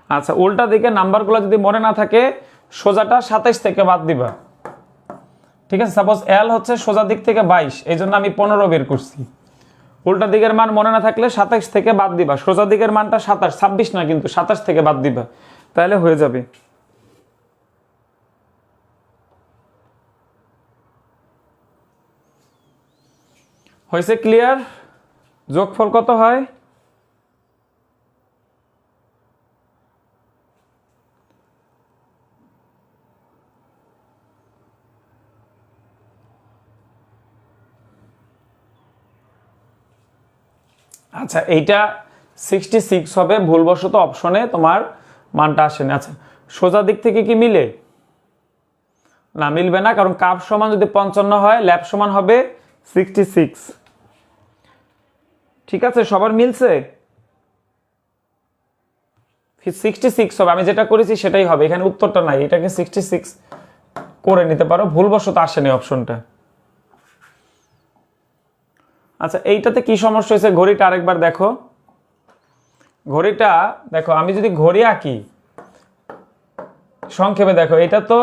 আচ্ছা, উল্টা দিকে নাম্বারগুলো যদি মনে না থাকে, সোজাটা 27 থেকে বাদ দিবা। ঠিক আছে, সাপোজ এল হচ্ছে সোজা দিক থেকে 22, এই জন্য আমি 15 বের করছি। উল্টা দিকের মান মনে না থাকলে 27 থেকে বাদ দিবা, সোজা দিকের মানটা 27, 26 না কিন্তু 27 থেকে বাদ দিবা, তাহলে হয়ে যাবে। হয়েছে ক্লিয়ার? যোগফল কত হয়? আচ্ছা এইটা 66 হবে, ভুলবশত অপশনে তোমার মানটা আসেনি। আচ্ছা সোজা দিক থেকে কি মিলে? না, মিলবে না, কারণ কাপ সমান যদি 55 হয় ল্যাব সমান হবে 66। ঠিক আছে, সবার মিলছে? 66 হবে, আমি যেটা করেছি সেটাই হবে, এখানে উত্তরটা নাই, এটাকে 66 করে নিতে পারো, ভুলবশত আসেনি অপশনটা। আচ্ছা এইটাতে কি সমস্যা হয়েছে, ঘড়িটা আরেকবার দেখো, ঘড়িটা দেখো, আমি যদি ঘড়ি আঁকি সংক্ষেপে দেখো, এটা তো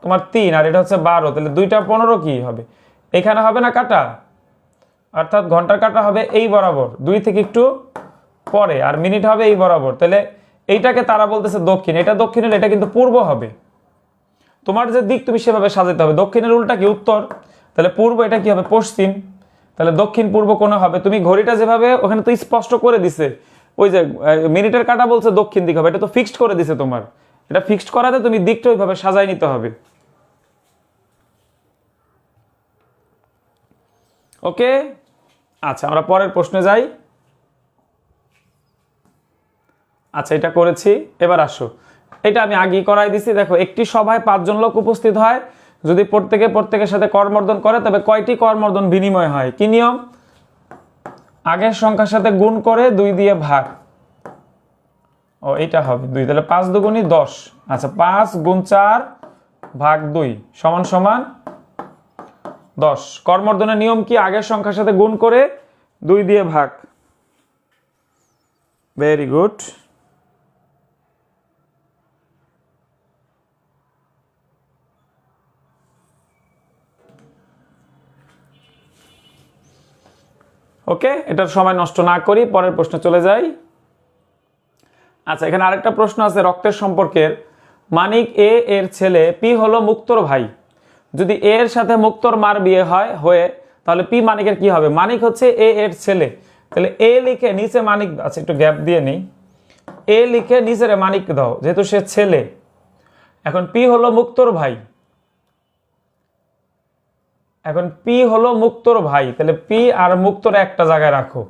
তোমার 3 আর এটা হচ্ছে 12, তাহলে 2টা 15 কি হবে, এখানে হবে না কাটা, অর্থাৎ ঘন্টার কাটা হবে এই বরাবর 2 থেকে একটু পরে, আর মিনিট হবে এই বরাবর, তাহলে এইটাকে তারা বলতেছে দক্ষিণ, এটা দক্ষিণ হলে এটা কিন্তু পূর্ব হবে। তোমার যে দিক তুমি সেভাবে সাজাতে হবে, দক্ষিণের উল্টা কি উত্তর, তাহলে পূর্ব এটা কি হবে পশ্চিম, তাহলে দক্ষিণ পূর্ব কোণ হবে। তুমি ঘড়িটা যেভাবে ওখানে তো স্পষ্ট করে দিছে, ওই যে মিনিটের কাটা বলছে দক্ষিণ দিক হবে, এটা তো ফিক্সড করে দিছে তোমার, এটা ফিক্সড করাতে তুমি দিকটা ওইভাবে সাজাই নিতে হবে। ওকে, আচ্ছা আমরা পরের প্রশ্নে যাই। আচ্ছা এটা করেছি, এবার আসো, এটা আমি আগেই করাই দিছি। দেখো একটি সভায় 5 জন লোক উপস্থিত হয়, যদি প্রত্যেকের সাথে করমর্দন করে তবে কয়টি করমর্দন বিনিময় হয়? কি নিয়ম? আগের সংখ্যার সাথে গুণ করে 2 দিয়ে ভাগ। ও এটা হবে 2, তাহলে 5 দুগুণী 10। আচ্ছা 5 গুণ 4 ভাগ 2 সমান সমান 10। করমর্দনের নিয়ম কি? আগের সংখ্যার সাথে গুণ করে 2 দিয়ে ভাগ। Very good. ওকে, এটার সময় নষ্ট না করি পরের প্রশ্নে চলে যাই। আচ্ছা এখানে আরেকটা প্রশ্ন আছে রক্তের সম্পর্কের। মানিক এ এর ছেলে পি হলো মুক্তোর ভাই, যদি এ এর সাথে মুক্তোর মার বিয়ে হয়ে তাহলে পি মানিকের কি হবে? মানিক হচ্ছে এ এর ছেলে, তাহলে এ লিখে নিচে মানিক, আচ্ছা একটু গ্যাপ দিয়ে নেই, এ লিখে নিচে মানিক দাও যেহেতু সে ছেলে। এখন পি হলো মুক্তোর ভাই, এখন পি হলো মুক্তোর ভাই, তাহলে পি আর মুক্তোর একটা জায়গায় রাখো,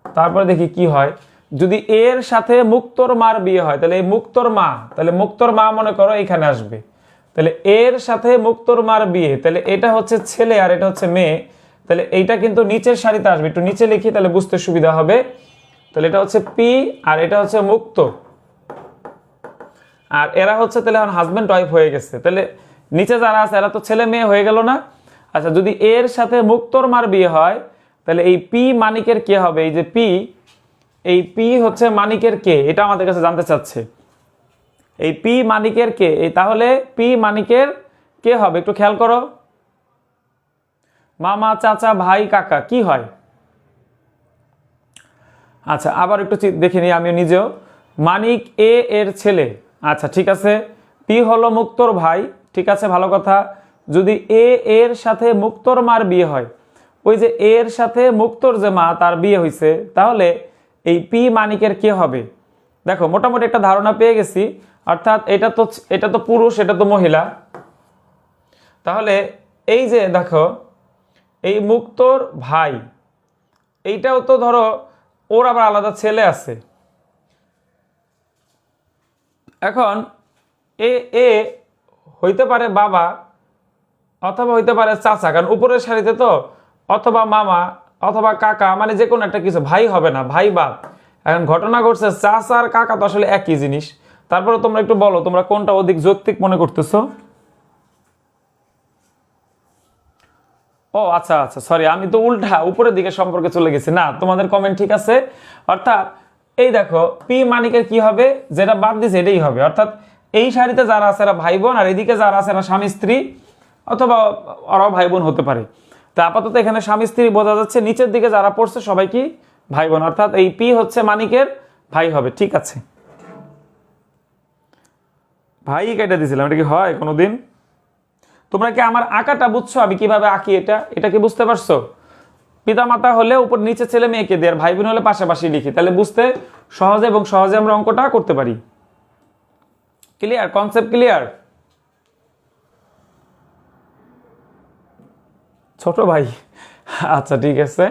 তারপরে দেখি কি হয়। যদি এর সাথে মুক্তোর মার বিয়ে হয় তাহলে এই মুক্তোর মা, তাহলে মুক্তোর মা মনে করো এখানে আসবে, তাহলে এর সাথে মুক্তোর মার বিয়ে, তাহলে এটা হচ্ছে ছেলে আর এটা হচ্ছে মেয়ে, তাহলে এইটা কিন্তু নিচের সারিতে আসবে, একটু নিচে লিখি তাহলে বুঝতে সুবিধা হবে। তাহলে এটা হচ্ছে পি আর এটা হচ্ছে মুক্ত, আর এরা হচ্ছে তাহলে এখন হাজব্যান্ড ওয়াইফ হয়ে গেছে, তাহলে নিচে যারা আছে এরা তো ছেলে মেয়ে হয়ে গেল না। আচ্ছা যদি এর সাথে মুক্তোর মার বিয়ে হয় তাহলে এই পি মানিকের কে হবে? এই যে পি, এই পি হচ্ছে মানিকের কে, এটা আমাদের কাছে জানতে চাচ্ছে। এই পি মানিকের কে, এই তাহলে পি মানিকের কে হবে একটু খেয়াল করো, মামা চাচা ভাই কাকা কি হয়? আচ্ছা আবার একটু দেখে নিই আমি নিজেও, মানিক এ এর ছেলে, আচ্ছা ঠিক আছে, পি হলো মুক্তোর ভাই, ঠিক আছে ভালো কথা। যদি এ এর সাথে মুক্তোর মার বিয়ে হয়, ওই যে এর সাথে মুক্তোর যে মা তার বিয়ে হয়েছে, তাহলে এই পি মানিকের কে হবে? দেখো মোটামুটি একটা ধারণা পেয়ে গেছি, অর্থাৎ এটা তো পুরুষ এটা তো মহিলা, তাহলে এই যে দেখো এই মুক্তোর ভাই, এইটাও তো ধরো ওর আবার আলাদা ছেলে আছে। এখন এ এ হইতে পারে বাবা অথবা হইতে পারে চাচা, কারণ উপরের সারিতে তো, অথবা মামা অথবা কাকা, মানে যে কোনো একটা কিছু, ভাই হবে না, ভাই বাপ। এখন ঘটনা ঘটছে চাচা আর কাকা তো আসলে একই জিনিস, তারপরে তোমরা একটু বলো তোমরা কোনটা অধিক যৌক্তিক মনে করতেছো? ও আচ্ছা আচ্ছা সরি, আমি তো উল্টা উপরের দিকে সম্পর্কে চলে গেছি, না তোমাদের কমেন্ট ঠিক আছে। অর্থাৎ এই দেখো পি মানিকের কি হবে, যেটা বাদ দিছে এটাই হবে, অর্থাৎ এই সারিতে যারা আছে এরা ভাই বোন, আর এদিকে যারা আছে এরা স্বামী স্ত্রী, অথবা ওরাও ভাই বোন হতে পারে। তো আপাতত এখানে স্বামী স্ত্রী বোঝা যাচ্ছে, নিচের দিকে যারা পড়ছে সবাই কি ভাই বোন, অর্থাৎ এই পি হচ্ছে মানিকের ভাই হবে। ঠিক আছে, ভাই কেটে দিয়েছিলাম, এটা কি হয় কোনোদিন? তোমরা কি আমার আঁকাটা বুঝছো, আমি কিভাবে আঁকি এটা কি বুঝতে পারছো? পিতা মাতা হলে উপর নিচে ছেলে মেয়েকে দিয়ে, আর ভাই বোন হলে পাশাপাশি লিখি, তাহলে বুঝতে সহজে আমরা অঙ্কটা করতে পারি। ক্লিয়ার? Concept clear? ছোট ভাই, আচ্ছা ঠিক আছে।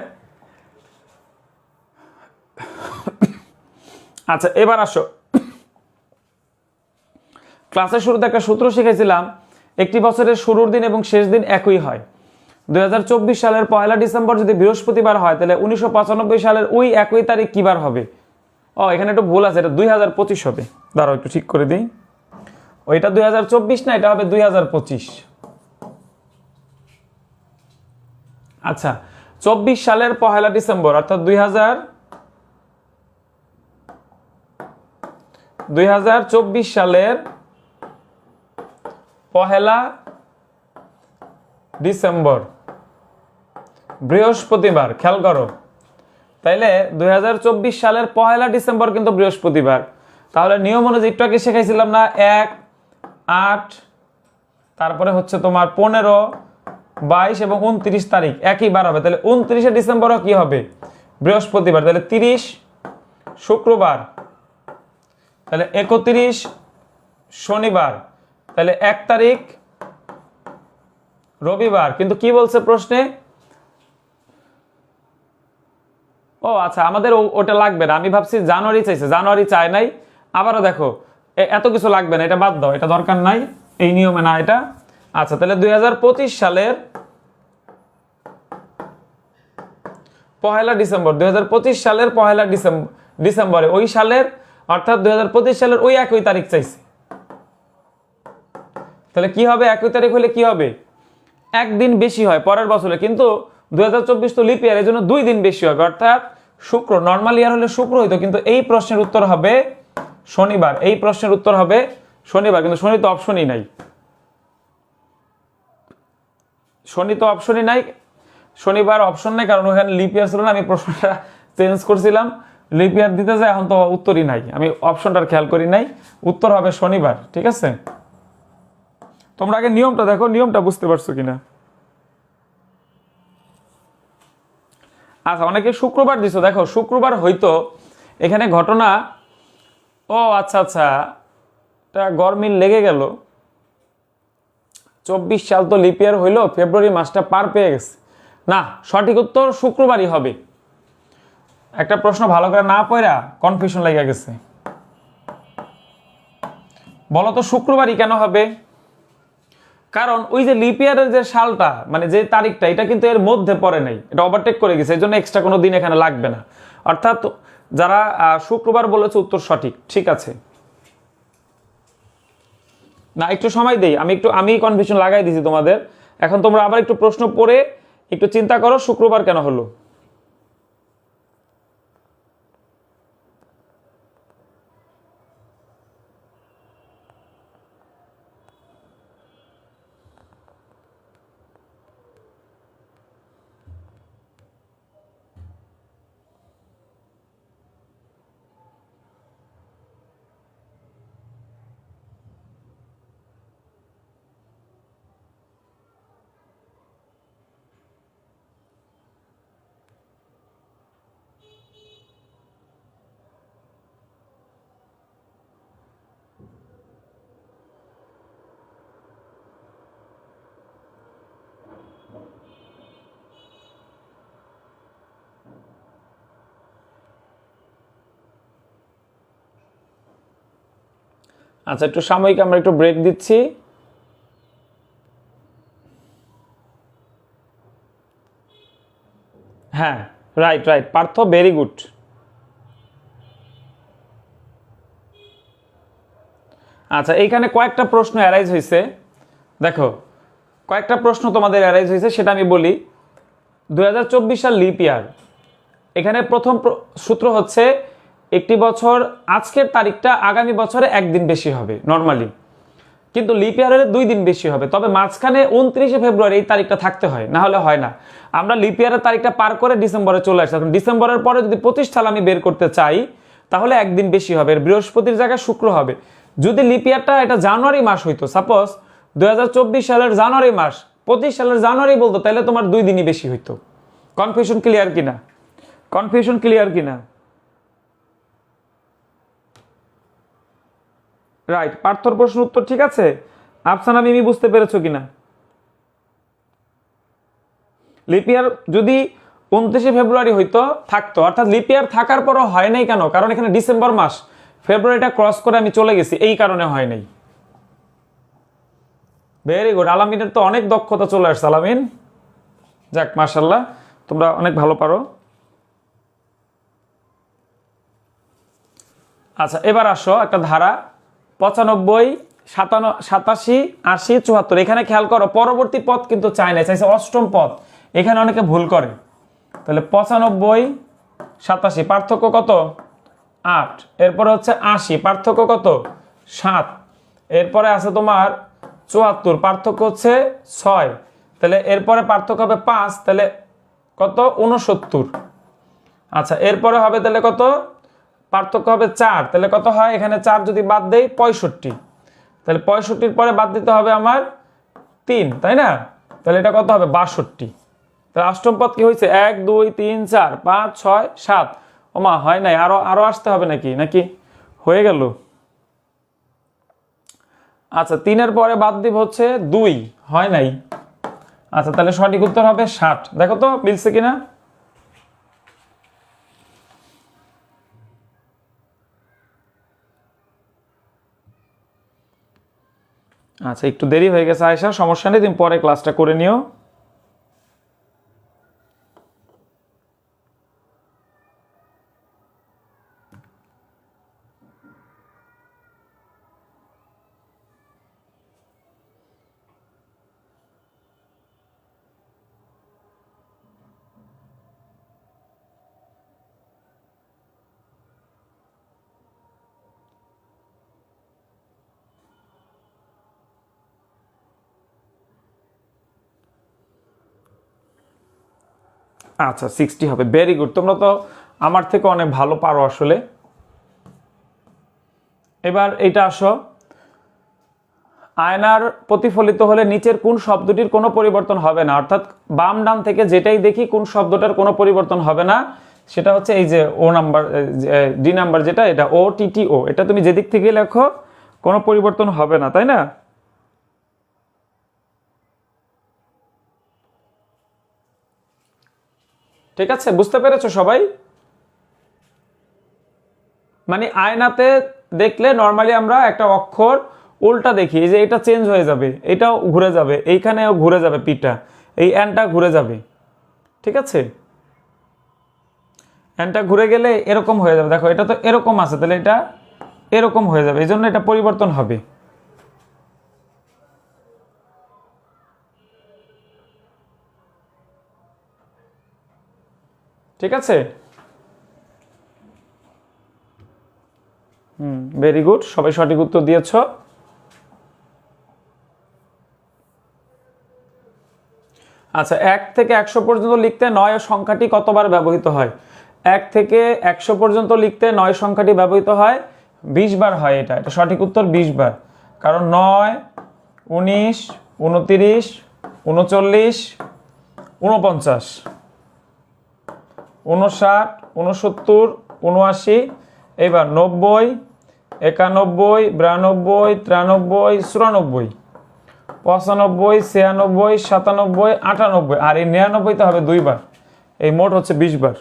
আচ্ছা এবার আসো, ক্লাসের শুরুতে একটা সূত্র শিখেছিলাম, একটি বছরের শুরুর দিন এবং শেষ দিন একই হয়। 2024 সালের 1 ডিসেম্বর যদি বৃহস্পতিবার হয়, তাহলে 1995 সালের ওই একই তারিখ কি বার হবে? ও এখানে একটু ভুল আছে, এটা 2025 হবে। দাঁড়াও একটু ঠিক করে দিই, ওইটা 2024 না, এটা হবে 2025। আচ্ছা 24 সালের 1 ডিসেম্বর অর্থাৎ 2024 সালের 1 ডিসেম্বর বৃহস্পতিবার। খেয়াল করো, তাইলে 2024 সালের 1 ডিসেম্বর কিন্তু বৃহস্পতিবার। তাহলে নিয়ম অনুযায়ী একটু আগে শেখাইছিলাম না, 1, 8, তারপরে হচ্ছে তোমার 15, 22 এবং 29 তারিখ একই বার হবে। তাহলে 29 ডিসেম্বরও কি হবে? বৃহস্পতিবার। তাহলে 30 শুক্রবার, তাহলে 31 শনিবার, তাহলে 1 তারিখ রবিবার। কিন্তু কি বলছে প্রশ্নে? ও আচ্ছা, আমাদের ওটা লাগবে না। আমি ভাবছি জানুয়ারি চাইছে, জানুয়ারি চায় নাই। আবারও দেখো, এত কিছু লাগবে না, এটা বাদ দাও, এটা দরকার নাই, এই নিয়মে না এটা। আচ্ছা তাহলে 2025 সালের 1 ডিসেম্বর, 2025 সালের 1 ডিসেম্বরে ওই সালের অর্থাৎ 2025 সালের ওই একই তারিখ চাইছে। তাহলে কি হবে? একই তারিখ হলে কি হবে? একদিন বেশি হয় পরের বছরে, কিন্তু 2024 তো লিপ ইয়ার, এই জন্য 2 দিন বেশি হবে, অর্থাৎ শুক্র। নর্মাল ইয়ার হলে শুক্র হইতো, কিন্তু এই প্রশ্নের উত্তর হবে শনিবার। এই প্রশ্নের উত্তর হবে শনিবার, কিন্তু শনি তো অপশনই নাই, শনি তো অপশনই নাই, শনিবার অপশন নাই, কারণ ওখানে লিপ ইয়ার ছিল না। আমি প্রশ্নটা চেঞ্জ করছিলাম, লিপ ইয়ার দিতে যায়, এখন তো উত্তরই নাই, আমি অপশনটার খেয়াল করি নাই। উত্তর হবে শনিবার, ঠিক আছে? তোমরা আগে নিয়মটা দেখো, নিয়মটা বুঝতে পারছো কিনা। আচ্ছা অনেকে শুক্রবার দিছো, দেখো শুক্রবার হইতো, এখানে ঘটনা। ও আচ্ছা আচ্ছা, এটা গরমিল লেগে গেল। 24 সাল তো লিপ ইয়ার হইলো, ফেব্রুয়ারি মাসটা পার পেয়ে গেছে। না, সঠিক উত্তর শুক্রবারই হবে। একটা প্রশ্ন ভালো করে না পড়া কনফিউশন লেগে গেছে। বলো তো শুক্রবারই কেন হবে? কারণ ওই যে লিপ ইয়ারের যে সালটা, মানে যে তারিখটা, এটা কিন্তু এর মধ্যে পড়ে নাই, এটা ওভারটেক করে গেছে, এই জন্য এক্সট্রা কোনো দিন এখানে লাগবে না। অর্থাৎ যারা শুক্রবার বলেছে উত্তর সঠিক, ঠিক আছে। না একটু সময় দেই, আমি কনফিউশন লাগাই দিছি তোমাদের। এখন তোমরা আবার একটু প্রশ্ন পড়ে একটু চিন্তা করো শুক্রবার কেন হলো। আচ্ছা একটু সাময়িক আমরা একটু ব্রেক দিচ্ছি। হ্যাঁ right right Partha, very good. আচ্ছা এইখানে কয়েকটা প্রশ্ন অ্যারাইজ হয়েছে, দেখো কয়েকটা প্রশ্ন তোমাদের অ্যারাইজ হয়েছে, সেটা আমি বলি। 2024 সাল লিপ ইয়ার, এখানে প্রথম সূত্র হচ্ছে একটি বছর আজকের তারিখটা আগামী বছরে একদিন বেশি হবে নর্মালি, কিন্তু লিপ ইয়ারের 2 দিন বেশি হবে। তবে মাঝখানে 29 ফেব্রুয়ারি এই তারিখটা থাকতে হয়, না হলে হয় না। আমরা লিপ ইয়ারের তারিখটা পার করে ডিসেম্বরে চলে আসছি। এখন ডিসেম্বরের পরে যদি 25 সাল আমি বের করতে চাই, তাহলে একদিন বেশি হবে, বৃহস্পতির জায়গায় শুক্র হবে। যদি লিপ ইয়ারটা এটা জানুয়ারি মাস হইতো, সাপোজ 2024 সালের জানুয়ারি মাস 25 সালের জানুয়ারি বলতো, তাহলে তোমার 2 দিনই বেশি হইতো। কনফিউশন ক্লিয়ার কিনা? কনফিউশন ক্লিয়ার কিনা? রাইট, পার্থর প্রশ্ন উত্তর ঠিক আছে। আফসানা মিমি বুঝতে পেরেছো কিনা? লিপ ইয়ার যদি 29 ফেব্রুয়ারি হয়তো থাকতো, অর্থাৎ লিপ ইয়ার থাকার পরও হয় নাই কেন? কারণ এখানে ডিসেম্বর মাস, ফেব্রুয়ারিটা ক্রস করে আমি চলে গেছি, এই কারণে হয় নাই। ভেরি গুড, আলামিনের তো অনেক দক্ষতা চলে আসছে। আলামিন, যাক মাশাআল্লাহ, তোমরা অনেক ভালো পারো। আচ্ছা, এবার আসো একটা ধারা 95, 87, 80, 74। এখানে খেয়াল করো, পরবর্তী পদ কিন্তু চাই না, চাইছে অষ্টম পদ। এখানে অনেকে ভুল করে। তাহলে 95, 87 পার্থক্য কত? 8। এরপরে হচ্ছে 80 পার্থক্য কত? 7। এরপরে আছে তোমার 74 পার্থক্য হচ্ছে 6। তাহলে এরপরে পার্থক্য হবে 5, তাহলে কত? 69। আচ্ছা, এরপরে হবে তাহলে কত? পার্থক্য হবে 4, তাহলে কত হয়? এখানে 4 যদি বাদ দেই 65, তাহলে 65-র পরে বাদ দিতে হবে আমার 3, তাই না? তাহলে এটা কত হবে? 62। তাহলে অষ্টম পদ কি হয়েছে? 1, 2, 3, 4, 5, 6, 7। ওমা, হয় নাই, আরো আসতে হবে নাকি? নাকি হয়ে গেল? আচ্ছা, 3-এর পরে বাদ দিব হচ্ছে 2, হয় নাই। আচ্ছা, তাহলে সঠিক উত্তর হবে 60। দেখো তো মিলছে কিনা। আচ্ছা, একটু দেরি হয়ে গেছে আয়েশা, সমস্যা নেই, তুমি পরে ক্লাসটা করে নিও। আচ্ছা, 60 হবে। ভেরি গুড, তোমরা তো আমার থেকে অনেক ভালো পারো আসলে। এবার এইটা আসো, আয়নার প্রতিফলিত হলে নিচের কোন শব্দটির কোনো পরিবর্তন হবে না? অর্থাৎ বাম ডান থেকে যেটাই দেখি কোন শব্দটার কোনো পরিবর্তন হবে না, সেটা হচ্ছে এই যে ও নাম্বার, ডি নাম্বার যেটা, এটা ও টি টি ও, এটা তুমি যেদিক থেকে লেখো কোনো পরিবর্তন হবে না, তাই না? ঠিক আছে, বুঝতে পেরেছো সবাই? মানে আয়নাতে দেখলে নর্মালি আমরা একটা অক্ষর উল্টা দেখি, যে এটা চেঞ্জ হয়ে যাবে, এটাও ঘুরে যাবে, এইখানেও ঘুরে যাবে, পিটা এই এনটা ঘুরে যাবে, ঠিক আছে? এনটা ঘুরে গেলে এরকম হয়ে যাবে, দেখো এটা তো এরকম আছে, তাহলে এটা এরকম হয়ে যাবে, এই জন্য এটা পরিবর্তন হবে। ঠিক আছে, ভেরি গুড, সবাই সঠিক উত্তর দিয়েছ। আচ্ছা, 1 থেকে 100 পর্যন্ত লিখতে 9 সংখ্যাটি কতবার ব্যবহৃত হয়? 1 থেকে 100 পর্যন্ত লিখতে 9 সংখ্যাটি ব্যবহৃত হয় 20 বার হয়। এটা সঠিক উত্তর 20 বার। কারণ 9, 19, 29, 39, 49, 59, 69, 79, এবার 90, 91, 92, 93, 94, 95, 96, 97, 98, আর এই 99 হবে 2 বার। এই মোট হচ্ছে 20 বার।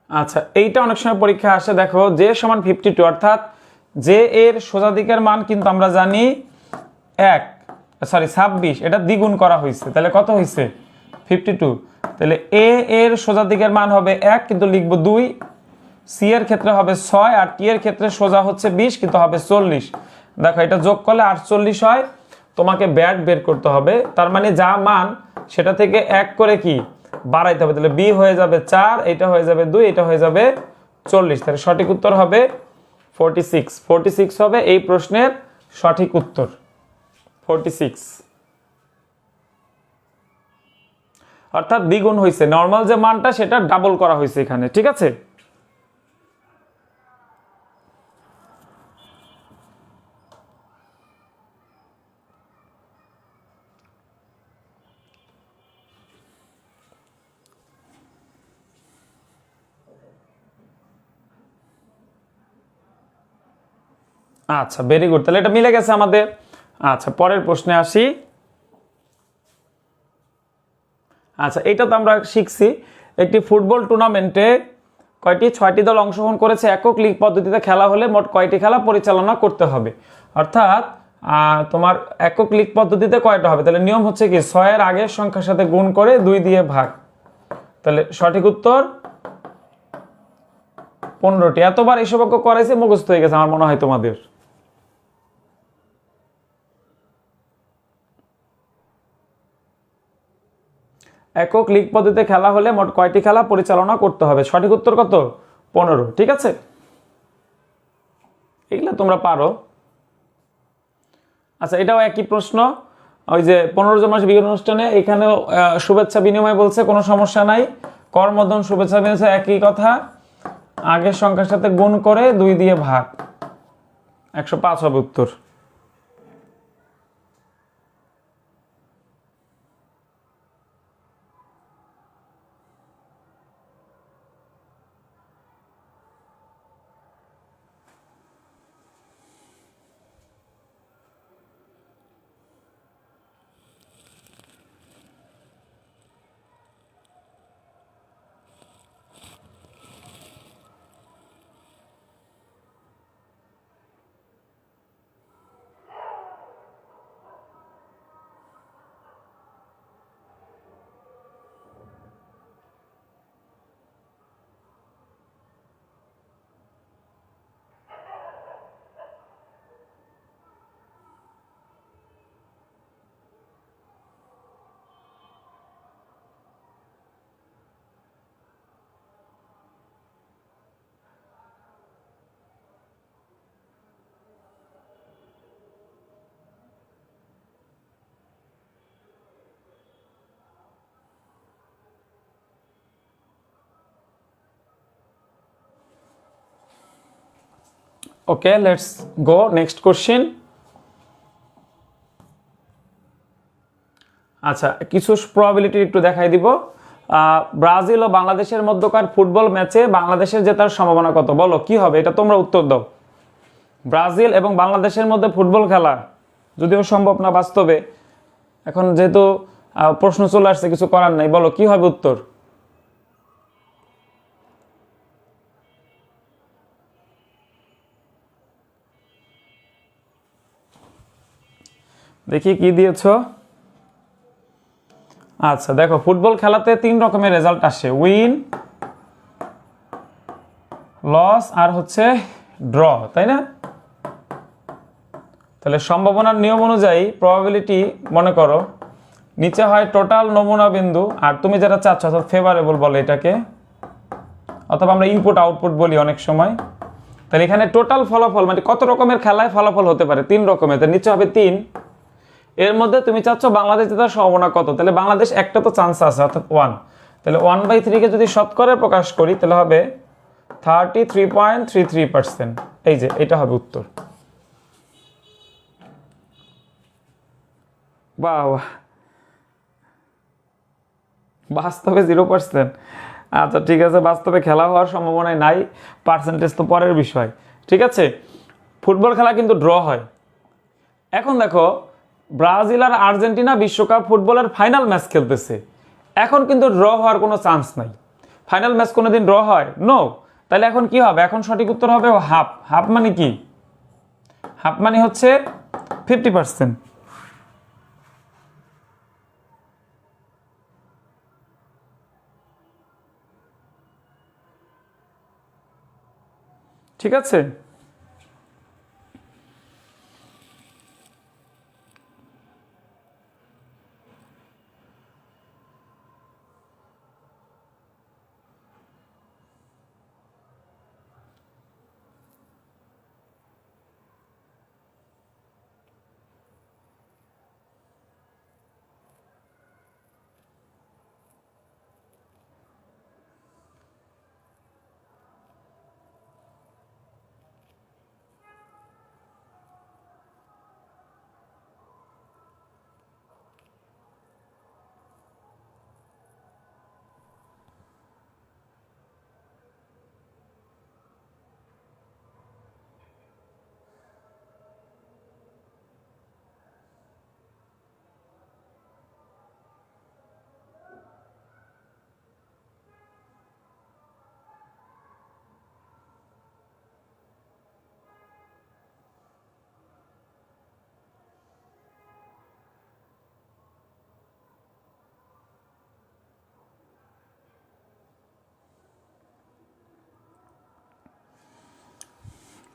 আচ্ছা, এইটা অনেক সময় পরীক্ষা আসে, দেখো যে সমান 52, অর্থাৎ যে এর সোজা দিকের মান কিন্তু আমরা জানি 26, এটা দ্বিগুণ করা হয়েছে, তাহলে কত হয়েছে? 52। তাহলে এ এর সোজা দিকের মান হবে 1, কিন্তু লিখবো 2। সি এর ক্ষেত্রে হবে 6, আর টি এর ক্ষেত্রে সোজা হচ্ছে 20, কিন্তু হবে 40। দেখো এটা যোগ করলে 48 হয়। তোমাকে ব্যাট বের করতে হবে, তার মানে যা মান সেটা থেকে 1 করে কি বাড়াইতে হবে, তাহলে বি হয়ে যাবে 4, এটা হয়ে যাবে 2, এটা হয়ে যাবে 40। তাহলে সঠিক উত্তর হবে 46। 46 হবে এই প্রশ্নের সঠিক উত্তর, 46। অর্থাৎ দ্বিগুণ হয়েছে, নর্মাল যে মানটা সেটা ডাবল করা হয়েছে এখানে, ঠিক আছে? আচ্ছা, ভেরি গুড, তাহলে এটা মিলে গেছে আমাদের। আচ্ছা, পরের প্রশ্নে আসি। আচ্ছা, এটা তো আমরা শিখছি। একটি ফুটবল টুর্নামেন্টে কয়টি 6টি দল অংশগ্রহণ করেছে, একক লিগ পদ্ধতিতে খেলা হলে মোট কয়টি খেলা পরিচালনা করতে হবে? অর্থাৎ তোমার একক লিগ পদ্ধতিতে কয়টা হবে? তাহলে নিয়ম হচ্ছে কি 6 এর আগের সংখ্যার সাথে গুণ করে 2 দিয়ে ভাগ। তাহলে সঠিক উত্তর 15টি। এতবার এসব অঙ্ক করাইছে, মুখস্থ হয়ে গেছে আমার মনে হয় তোমাদের। একক লিগ পদ্ধতিতে খেলা হলে মোট কয়টি খেলা পরিচালনা করতে হবে? সঠিক উত্তর কত? 15। ঠিক আছে, এগুলো তোমরা পারো। আচ্ছা, এটাও একই প্রশ্ন। ওই যে 15 জন মাস বিজ্ঞান অনুষ্ঠানে, এখানেও শুভেচ্ছা বিনিময় বলছে, কোনো সমস্যা নাই। কর্মদন শুভেচ্ছা বিনিময় একই কথা, আগের সংখ্যার সাথে গুণ করে 2 দিয়ে ভাগ। 105 হবে উত্তর। ওকে, লেটস গো নেক্সট কোশ্চেন। আচ্ছা, কিছু প্রবাবিলিটি একটু দেখাই দিব। ব্রাজিল ও বাংলাদেশের মধ্যকার ফুটবল ম্যাচে বাংলাদেশের জেতার সম্ভাবনা কত? বলো কি হবে, এটা তোমরা উত্তর দাও। ব্রাজিল এবং বাংলাদেশের মধ্যে ফুটবল খেলা, যদিও সম্ভব না বাস্তবে, এখন যেহেতু প্রশ্ন চলে আসছে, কিছু করার নাই। বলো কি হবে উত্তর? দেখি কি দিয়েছো। আচ্ছা দেখো, ফুটবল খেলাতে 3 রকমের রেজাল্ট আসে, উইন, লস আর হচ্ছে ড্র, তাই না? তাহলে সম্ভাবনার নিয়ম অনুযায়ী প্রবাবিলিটি মনে করো নিচে হয় টোটাল নমুনা বিন্দু, আর তুমি যেটা চাচ্ছ অর্থাৎ ফেভারেবল বলে এটাকে, অথবা আমরা ইনপুট আউটপুট বলি অনেক সময়। তাহলে এখানে টোটাল ফলাফল মানে কত রকমের খেলায় ফলাফল হতে পারে? 3 রকমের, তাহলে নিচে হবে 3। এর মধ্যে তুমি চাচ্ছ বাংলাদেশ জেতার সম্ভাবনা কত? তাহলে বাংলাদেশ একটা তো চান্স আছে, অর্থাৎ 1। তাহলে 1/3 কে যদি শতকরায় প্রকাশ করি তাহলে হবে 33.33%। এই যে এটা হবে উত্তর। বাহ, বাস্তবে 0%। আচ্ছা ঠিক আছে, বাস্তবে খেলা হওয়ার সম্ভাবনা নাই, পার্সেন্টেজ তো পরের বিষয়। ঠিক আছে, ফুটবল খেলা কিন্তু ড্র হয়। এখন দেখো, ব্রাজিল আর আর্জেন্টিনা বিশ্বকাপ ফুটবলের ফাইনাল ম্যাচ খেলতেছে, এখন কিন্তু ড্র হওয়ার কোনো চান্স নাই। ফাইনাল ম্যাচ কোনোদিন ড্র হয়? নো। তাহলে এখন কি হবে? এখন সঠিক উত্তর হবে হাফ। হাফ মানে কি? হাফ মানে হচ্ছে 50%। ঠিক আছে,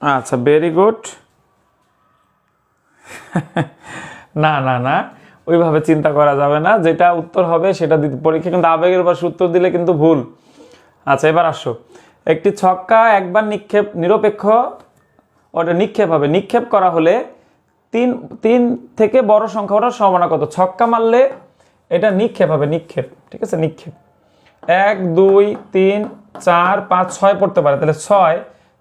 আচ্ছা, ভেরি গুড। না না না, ওইভাবে চিন্তা করা যাবে না, যেটা উত্তর হবে সেটা দিতে। পরীক্ষা কিন্তু আবেগের পাশে উত্তর দিলে কিন্তু ভুল। আচ্ছা, এবার আসো। একটি ছক্কা একবার নিরপেক্ষ ওটা নিক্ষেপ হবে। নিক্ষেপ করা হলে তিন তিন থেকে বড় সংখ্যা ওঠার সম্ভাবনা কত? ছক্কা মারলে এটা নিক্ষেপ হবে, নিক্ষেপ। ঠিক আছে, নিক্ষেপ। 1 2 3 4 5 6 পড়তে পারে, তাহলে 6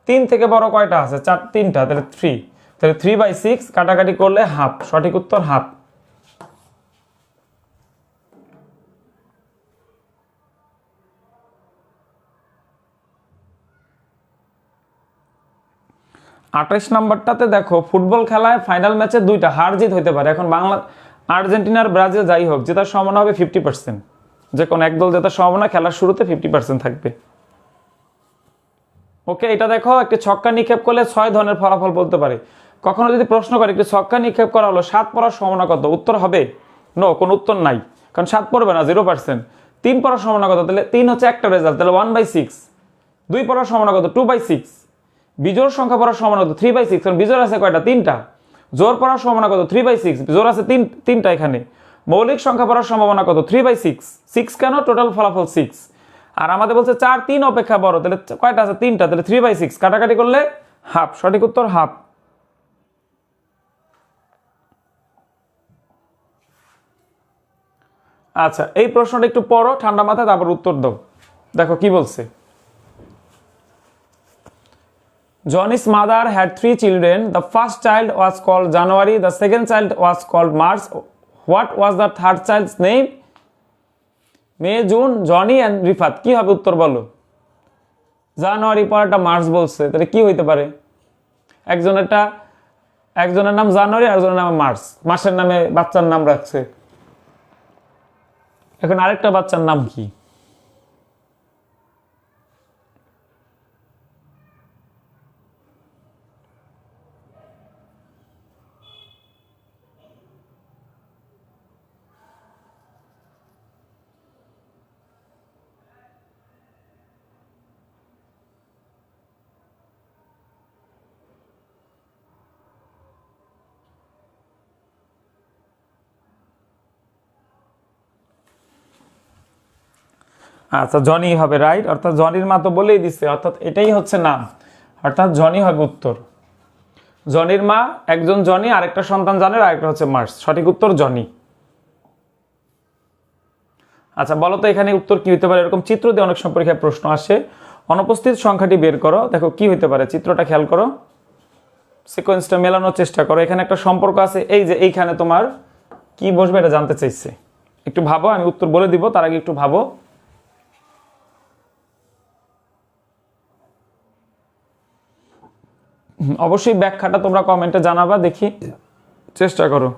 3 থেকে বড় কয়টা আছে? 3টা, তাহলে 3। তাহলে 3/6 কাটাকাটি করলে হাফ। সঠিক উত্তর হাফ। আঠাশ নম্বরটাতে দেখো, ফুটবল খেলায় ফাইনাল ম্যাচে দুইটা হার জিত হইতে পারে। এখন আর্জেন্টিনার ব্রাজিল যাই হোক, জেতার সম্ভাবনা হবে 50%। যে কোনো একদল জেতার সম্ভাবনা খেলার শুরুতে 50% থাকবে। ওকে, এটা দেখো, একটি ছক্কা নিক্ষেপ করলে 6 ধরনের ফলাফল বলতে পারে। কখনো যদি প্রশ্ন করে একটি ছক্কা নিক্ষেপ করা হলো 7 পড়ার সম্ভাবনা কত? উত্তর হবে নো, কোনো উত্তর নাই, কারণ 7 পড়বে না, 0%। 3 পড়ার সম্ভাবনা কত? তাহলে 3 হচ্ছে একটা রেজাল্ট, তাহলে 1/6। 2 পড়ার সম্ভাবনা কত? 2/6। বিজোড় সংখ্যা পড়ার সম্ভাবনা কত? 3/6, কারণ বিজোড় আছে কয়টা? 3টা। জোর পড়ার সম্ভাবনা কত? 3/6, জোর আছে 3টা এখানে। মৌলিক সংখ্যা পড়ার সম্ভাবনা কত? 3/6। 6 কেন? টোটাল ফলাফল 6। আর আমাদের বলছে 4 3 অপেক্ষা বড়, তাহলে কয়টা আছে? 3টা, তাহলে 3/6 কাটাকাটি করলে হাফ। সঠিক উত্তর হাফ। আচ্ছা, এই প্রশ্নটা একটু পড়ো ঠান্ডা মাথায়, তারপর উত্তর দাও। দেখো কি বলছে। Johnny's mother had 3 children. The first child was called January. The second child was called March. What was the third child's name? May, June, Johnny and Rifat. কি হবে উত্তর বলো? জানুয়ারি পরেরটা মার্চ বলছে, তাহলে কি হইতে পারে? একজনের নাম জানুয়ারি, আরেকজনের নাম মার্চ। মাসের নামে বাচ্চার নাম রাখছে। এখন আরেকটা বাচ্চার নাম কি? আচ্ছা, জনি হবে, রাইট। অর্থাৎ জনির মা তো বলেই দিচ্ছে, অর্থাৎ এটাই হচ্ছে নাম, অর্থাৎ জনি হবে উত্তর। জনির মা, একজন জনি, আরেকটা সন্তান জানের, আরেকটা হচ্ছে মার্চ। সঠিক উত্তর জনি। আচ্ছা, বলো তো এখানে উত্তর কি হতে পারে? এরকম চিত্র দিয়ে অনেক সময় পরীক্ষায় প্রশ্ন আসে। অনুপস্থিত সংখ্যাটি বের করো। দেখো কি হতে পারে, চিত্রটা খেয়াল করো, সিকোয়েন্সটা মেলানোর চেষ্টা করো। এখানে একটা সম্পর্ক আছে, এই যে এইখানে তোমার কি বসবে এটা জানতে চাইছে। একটু ভাবো, আমি উত্তর বলে দিব, তার আগে একটু ভাবো। অবশ্যই ব্যাখ্যাটা তোমরা কমেন্টে জানাবা, দেখি, চেষ্টা করো।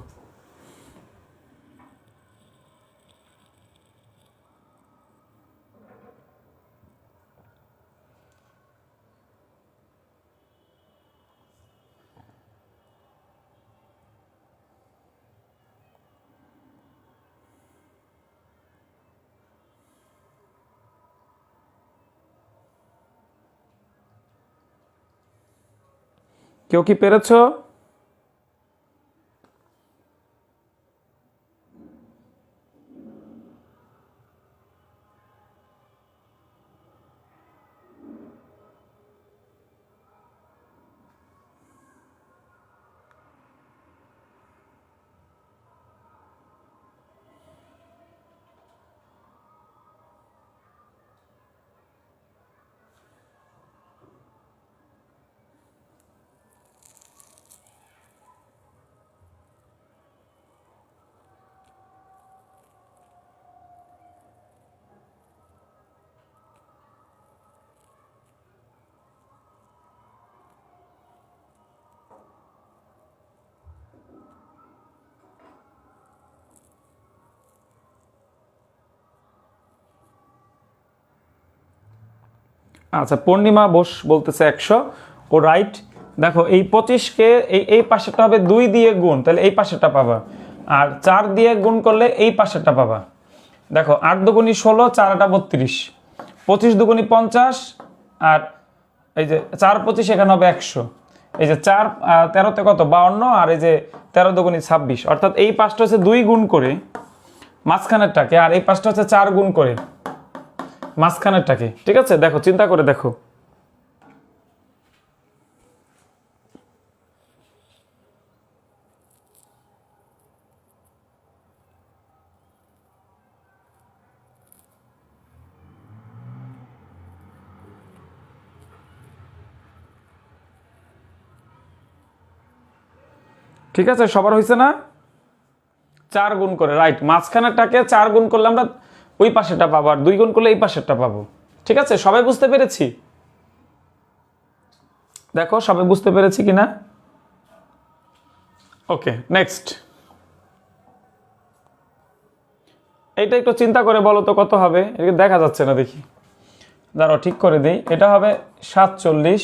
কেউ কি পেরেছো? আচ্ছা, পূর্ণিমা বোস বলতেছে 100, ও রাইট। দেখো, এই 25কে এই পাশেরটা হবে 2 দিয়ে গুণ, তাহলে এই পাশেরটা পাবা। আর 4 দিয়ে গুণ করলে এই পাশেরটা পাবা। দেখো, 8 দুগুণী 16, 4 আটা 32, 25 দুগুণী 50, আর এই যে 4 25 এখানে হবে 100। এই যে 4 13 তে কত 52, আর এই যে 13 দুগুণী 26, অর্থাৎ এই পাঁচটা হচ্ছে 2 গুণ করে মাঝখানেরটাকে, আর এই পাঁচটা হচ্ছে 4 গুণ করে মাঝখানেরটাকে। ঠিক আছে, দেখো চিন্তা করে দেখো। ঠিক আছে, সবার হয়েছে না? 4 গুণ করে, রাইট। মাঝখানেরটাকে 4 গুণ করলে আমরা ওই পাশেরটা পাবো, আর 2 গুণ করলে এই পাশেরটা পাবো। ঠিক আছে, সবাই বুঝতে পেরেছি? দেখো সবাই বুঝতে পেরেছি কিনা? ওকে, নেক্সট। এইটা একটু চিন্তা করে বলো তো কত হবে? এটা দেখা যাচ্ছে না, দেখি, দাঁড়াও ঠিক করে দিই। এটা হবে 47,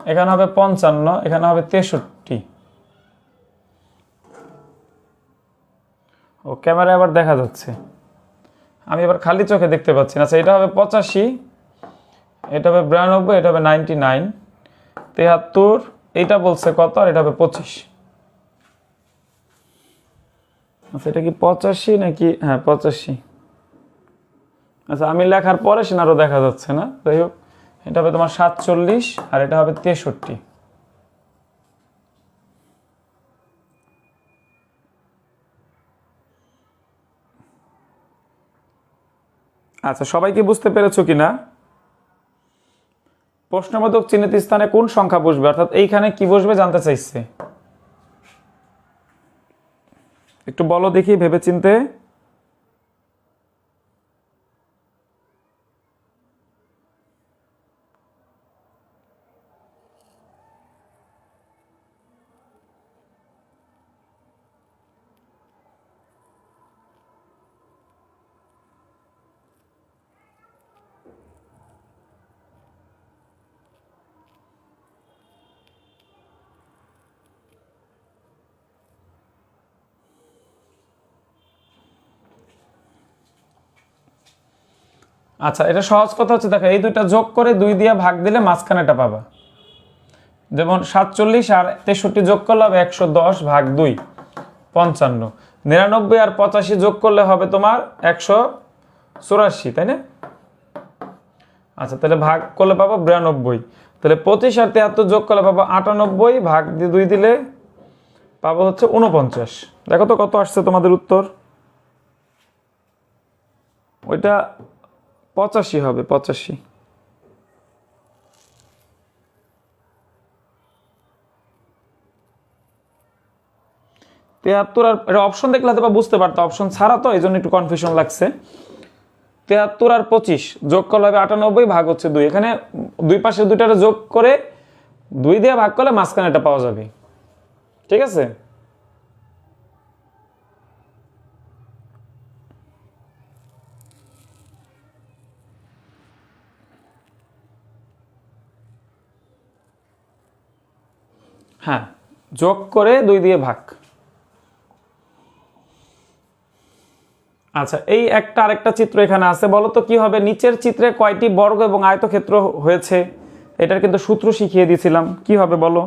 এখানে হবে 55, এখানে হবে 63। ও ক্যামেরায় আবার দেখা যাচ্ছে, আমি এবার খালি চোখে দেখতে পাচ্ছি না। আচ্ছা, এটা হবে 85, এটা হবে 92, এটা হবে 99, 73, এইটা বলছে কত, আর এটা হবে 25। আচ্ছা, এটা কি 85 নাকি? হ্যাঁ 85। আচ্ছা, আমি লেখার পরে সেনারও দেখা যাচ্ছে না, যাই হোক। এটা হবে তোমার 47, আর এটা হবে 63। আচ্ছা, সবাই কি বুঝতে পেরেছো কিনা? প্রশ্নবোধক চিহ্নিত স্থানে কোন সংখ্যা বসবে, অর্থাৎ এইখানে কি বসবে জানতে চাইছে। একটু বলো দেখি ভেবে চিনতে। আচ্ছা, এটা সহজ কথা হচ্ছে, দেখো এই দুইটা যোগ করে 2 দিয়ে ভাগ দিলে মাঝখানেটা পাবা। যেমন 47 আর 63 যোগ করলে হবে 110 ভাগ 2, 55। 99 আর 85 যোগ করলে হবে তোমার 184, তাই না? আচ্ছা, তাহলে ভাগ করলে পাবো 92। তাহলে 25 আর 73 যোগ করলে পাবো 98, ভাগ দিয়ে 2 দিলে পাবো হচ্ছে 49। দেখো তো কত আসছে তোমাদের উত্তর। ওইটা 85 হবে, 85। 73, আর এটা অপশন দেখলে হয়তো বুঝতে পারতো, অপশন ছাড়া তো এই জন্য একটু কনফিউশন লাগছে। 73 আর 25 যোগ করলে হবে 98, ভাগ হচ্ছে 2। এখানে দুই পাশে দুইটারে যোগ করে 2 দিয়ে ভাগ করলে মাঝখানে এটা পাওয়া যাবে। ঠিক আছে, হ্যাঁ, যোগ করে 2 দিয়ে ভাগ। আচ্ছা, এই একটা আরেকটা চিত্র এখানে আছে, বলো তো কি হবে? নিচের চিত্রে কয়টি বর্গ এবং আয়তক্ষেত্র হয়েছে? এটার কিন্তু সূত্র শিখিয়ে দিয়েছিলাম, কি হবে বলো?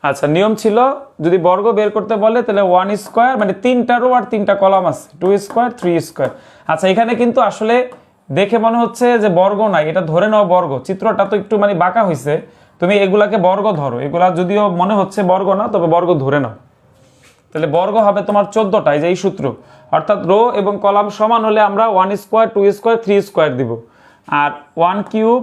আচ্ছা, নিয়ম ছিল যদি বর্গ বের করতে বলে তাহলে 1 স্কোয়ার, মানে 3টা রো আর 3টা কলাম আছে, 2 স্কোয়ার 3 স্কোয়ার। আচ্ছা, এখানে কিন্তু আসলে দেখে মনে হচ্ছে যে বর্গ নাই, এটা ধরে নাও বর্গ। চিত্রটা তো একটু মানে বাঁকা হয়েছে, তুমি এগুলাকে বর্গ ধরো। এগুলা যদিও মনে হচ্ছে বর্গ না, তবে বর্গ ধরে নাও। তাহলে বর্গ হবে তোমার 14টা, এই যে এই সূত্র। অর্থাৎ রো এবং কলাম সমান হলে আমরা 1 স্কোয়ার 2 স্কোয়ার 3 স্কোয়ার দিব, আর 1 কিউব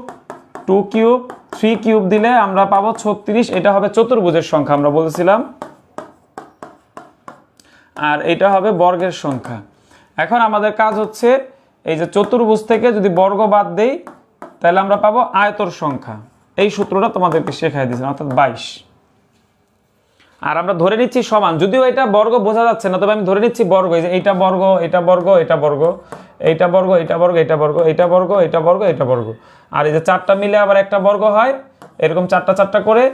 2 কিউব 3 কিউব দিলে আমরা পাবো 36। এটা হবে চতুর্ভুজের সংখ্যা আমরা বলেছিলাম, আর এটা হবে বর্গের সংখ্যা। এখন আমাদের কাজ হচ্ছে এই যে চতুর্ভুজ থেকে যদি বর্গ বাদ দেই তাহলে আমরা পাবো আয়তর সংখ্যা। এই সূত্রটা তোমাদেরকে শেখাই দিয়েছিলাম, অর্থাৎ 22। আর আমরা ধরে নিচ্ছি সমান, যদিও এটা বর্গ বোঝা যাচ্ছে না, তবে আমি ধরে নিচ্ছি বর্গ। এই যে এইটা বর্গ, এটা বর্গ, এটা বর্গ, এইটা বর্গ, এটা বর্গ, এটা বর্গ, এটা বর্গ, এটা বর্গ, এটা বর্গ। আর এই যে 4টা মিলে আবার একটা বর্গ হয়, এরকম 4টা 4টা করে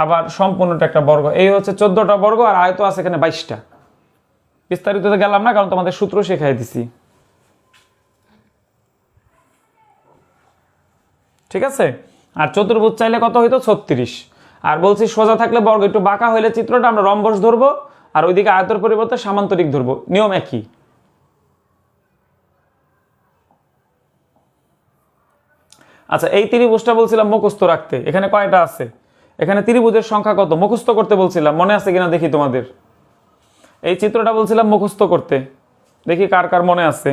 আবার সম্পূর্ণটা একটা বর্গ। এই হচ্ছে 14টা বর্গ, আর আয়ত আছে এখানে 22টা। বিস্তারিততে গেলাম না, কারণ তোমাদের সূত্র শেখাই দিছি। ঠিক আছে। আর চতুর্ভুজ চাইলে কত হইতো 36। আর বলছি সোজা থাকলে বর্গ, একটু বাঁকা হইলে চিত্রটা আমরা রম্বস ধরবো, আর ওইদিকে আয়তের পরিবর্তে সামান্তরিক ধরবো, নিয়ম একই। আচ্ছা, এই ত্রিভুজটা বলছিলাম মুখস্থ রাখতে, এখানে কয়টা আছে, এখানে ত্রিভুজের সংখ্যা কত মুখস্থ করতে বলছিলাম, মনে আছে কিনা দেখি তোমাদের। এই চিত্রটা বলছিলাম মুখস্থ করতে, দেখি কার কার মনে আছে।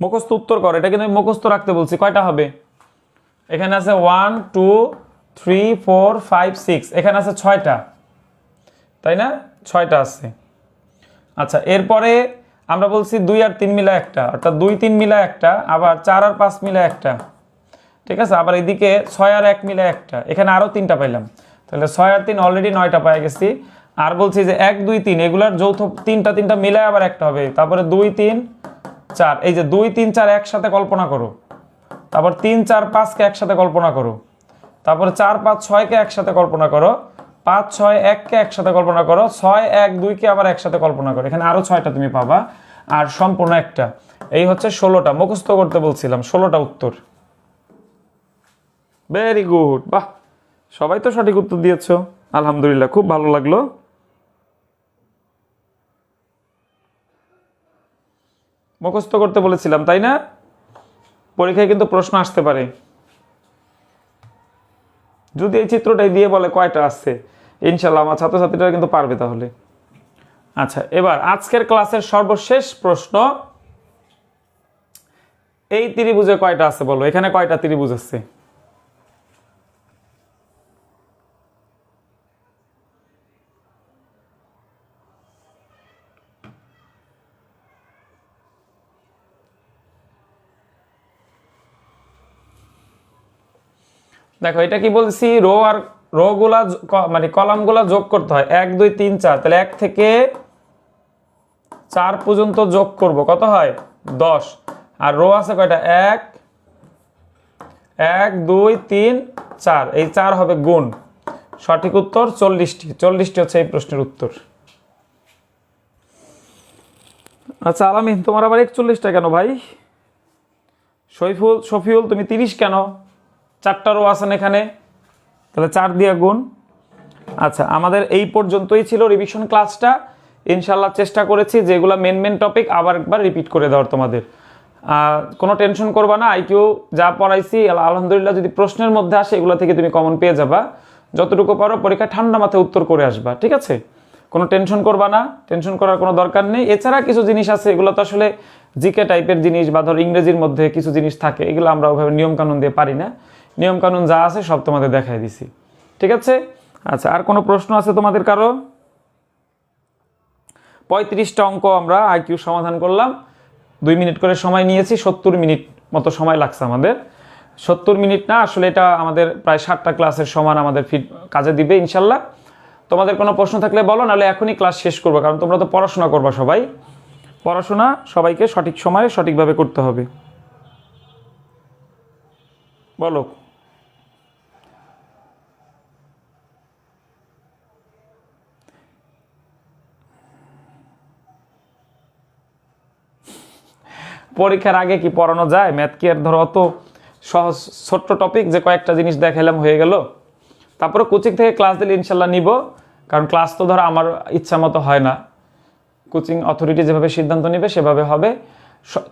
মুখস্থ উত্তর করো, এটা কিন্তু মুখস্থ রাখতে বলছি। কয়টা হবে, এখানে আছে 1 2 3 4 5 6, এখানে আছে 6টা, তাই না, 6টা আছে। আচ্ছা, এরপরে আমরা বলছি 2 আর 3 মিলা একটা, অর্থাৎ 2 3 মিলা একটা, আবার 4 আর 5 মিলা একটা, ঠিক আছে। আবার এদিকে 6 আর 1 মিলা একটা, এখানে আরো 3টা পাইলাম, তাহলে 6 আর 3 অলরেডি 9টা পাই গেছি। আর বলছি যে 1 2 3 এগুলার যৌথ তিনটা মিলায় আবার একটা হবে, তারপরে 2 3 4, এই যে 2 3 4 একসাথে কল্পনা করো, তারপর 3 4 5 কে একসাথে কল্পনা করো, তারপরে 4 5 6 কে একসাথে কল্পনা করো, 5 6 1 কে একসাথে কল্পনা করো, 6 1 2 কে আবার একসাথে কল্পনা করো, এখানে আরো 6টা তুমি পাবা, আর সম্পূর্ণ একটা। এই হচ্ছে 16টা, মুখস্থ করতে বলছিলাম, 16টা উত্তর। ভেরি গুড, বাহ, সবাই তো সঠিক উত্তর দিয়েছো, আলহামদুলিল্লাহ, খুব ভালো লাগলো। মুখস্থ করতে বলেছিলাম, তাই না, পরীক্ষায় কিন্তু প্রশ্ন আসতে পারে যদি এই চিত্রটাই দিয়ে বলে কয়টা আসছে, ইনশাল্লাহ আমার ছাত্রছাত্রীরা কিন্তু পারবে তাহলে। আচ্ছা, এবার আজকের ক্লাসের সর্বশেষ প্রশ্ন, এই ত্রিভুজে কয়টা আছে বলো, এখানে কয়টা ত্রিভুজ আছে। দেখো, এটা কি বলছি, রো আর রো গুলা মানে কলাম গুলা যোগ করতে হয়, 1 2 3 4, তাহলে 1 থেকে 4 পর্যন্ত যোগ করব, কত হয় 10। আর রো আছে কয়টা, 1 1 2 3 4, এই 4 হবে গুণ। সঠিক উত্তর 40টি, 40টি হচ্ছে এই প্রশ্নের উত্তর। আচ্ছা আলামিন, তোমার আবার 41টা কেন ভাই? শফিউল তুমি 30 কেন? 4টা রো আছেন এখানে, তাহলে 4 দিয়ে গুণ। আচ্ছা, আমাদের এই পর্যন্তই ছিল রিভিশন ক্লাসটা। ইনশাল্লাহ চেষ্টা করেছি যেগুলো মেন টপিক আবার একবার রিপিট করে দেওয়ার তোমাদের। কোনো টেনশন করবা না, আইকিউ যা পড়াইছি আলহামদুলিল্লাহ যদি প্রশ্নের মধ্যে আসে এগুলো থেকে তুমি কমন পেয়ে যাবা। যতটুকু পারো পরীক্ষা ঠান্ডা মাথায় উত্তর করে আসবা, ঠিক আছে? কোনো টেনশন করবা না, টেনশন করার কোনো দরকার নেই। এছাড়া কিছু জিনিস আছে, এগুলো তো আসলে জিকে টাইপের জিনিস, বা ধর ইংরেজির মধ্যে কিছু জিনিস থাকে, এগুলো আমরা ওইভাবে নিয়মকানুন দিয়ে পারি না। নিয়মকানুন যা আছে সব তোমাদের দেখাই দিছি, ঠিক আছে? আচ্ছা, আর কোনো প্রশ্ন আছে তোমাদের কারো? 35টা অঙ্ক আমরা আইকিউ সমাধান করলাম, 2 মিনিট করে সময় নিয়েছি, 70 মিনিট মতো সময় লাগছে আমাদের। 70 মিনিট না, আসলে এটা আমাদের প্রায় 7টা ক্লাসের সমান আমাদের কাজে দিবে ইনশাল্লাহ। তোমাদের কোনো প্রশ্ন থাকলে বলো, নাহলে এখনই ক্লাস শেষ করবো, কারণ তোমরা তো পড়াশোনা করবা সবাই। পড়াশোনা সবাইকে সঠিক সময়ে সঠিকভাবে করতে হবে। বলো। পরীক্ষার আগে কি পড়ানো যায়? ম্যাথ কি আর ধরো অত সহজ ছোট্ট টপিক যে কয়েকটা জিনিস দেখাইলাম হয়ে গেল? তারপরে কোচিং থেকে ক্লাস দিলে ইনশাল্লাহ নিব, কারণ ক্লাস তো ধরো আমার ইচ্ছা মতো হয় না, কোচিং অথরিটি যেভাবে সিদ্ধান্ত নেবে সেভাবে হবে।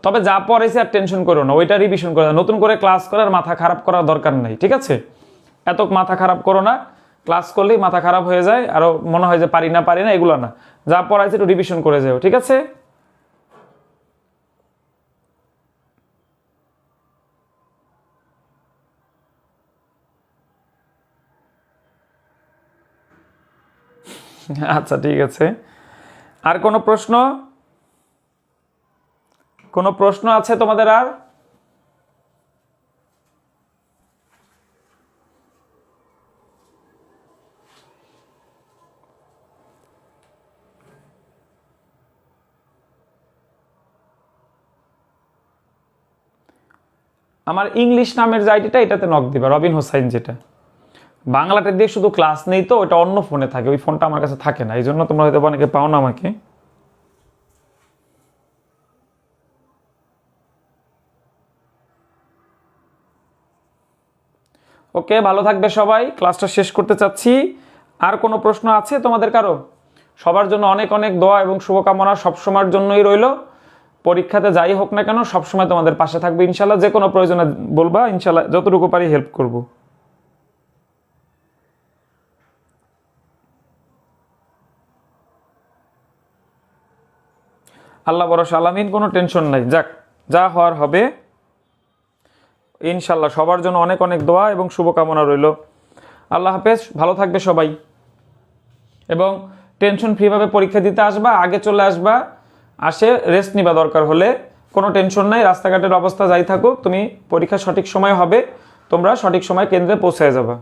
তবে যা পড়াইছে আর টেনশন করো না, ওইটা রিভিশন করে, নতুন করে ক্লাস করার মাথা খারাপ করার দরকার নেই, ঠিক আছে? এত মাথা খারাপ করো না, ক্লাস করলেই মাথা খারাপ হয়ে যায়, আরও মনে হয় যে পারি না, এগুলো না। যা পড়াইছে একটু রিভিশন করে যাও, ঠিক আছে? আচ্ছা, ঠিক আছে। আর কোনো প্রশ্ন? কোনো প্রশ্ন আছে তোমাদের আর? আমার ইংলিশ নামের যে আইডিটা, এটাতে নক দিবা, রবিন হোসাইন যেটা। বাংলাটা দিয়ে শুধু ক্লাস নেই তো, ওটা অন্য ফোনে থাকে, ওই ফোনটা আমার কাছে থাকে না, এই জন্য তোমরা হয়তো অনেকে পাও না আমাকে। ওকে, ভালো থাকবে সবাই, ক্লাসটা শেষ করতে চাচ্ছি। আর কোনো প্রশ্ন আছে তোমাদের কারো? সবার জন্য অনেক অনেক দোয়া এবং শুভকামনা সবসময়ের জন্যই রইল। পরীক্ষাতে যাই হোক না কেন সবসময় তোমাদের পাশে থাকবে ইনশাল্লাহ। যে কোনো প্রয়োজনে বলবা, ইনশাল্লাহ যতটুকু পারি হেল্প করব। আল্লাহ ভরসা, আলামিন, কোনো টেনশন নাই। যাক, যা হওয়ার হবে ইনশাল্লাহ। সবার জন্য অনেক অনেক দোয়া এবং শুভকামনা রইল। আল্লাহ হাফেজ, ভালো থাকবে সবাই। এবং টেনশন ফ্রিভাবে পরীক্ষা দিতে আসবা, আগে চলে আসবা, আসে রেস্ট নিবা দরকার হলে। কোনো টেনশন নাই, রাস্তাঘাটের অবস্থা যাই থাকুক, তুমি পরীক্ষা সঠিক সময় হবে, তোমরা সঠিক সময় কেন্দ্রে পৌঁছে যাবা।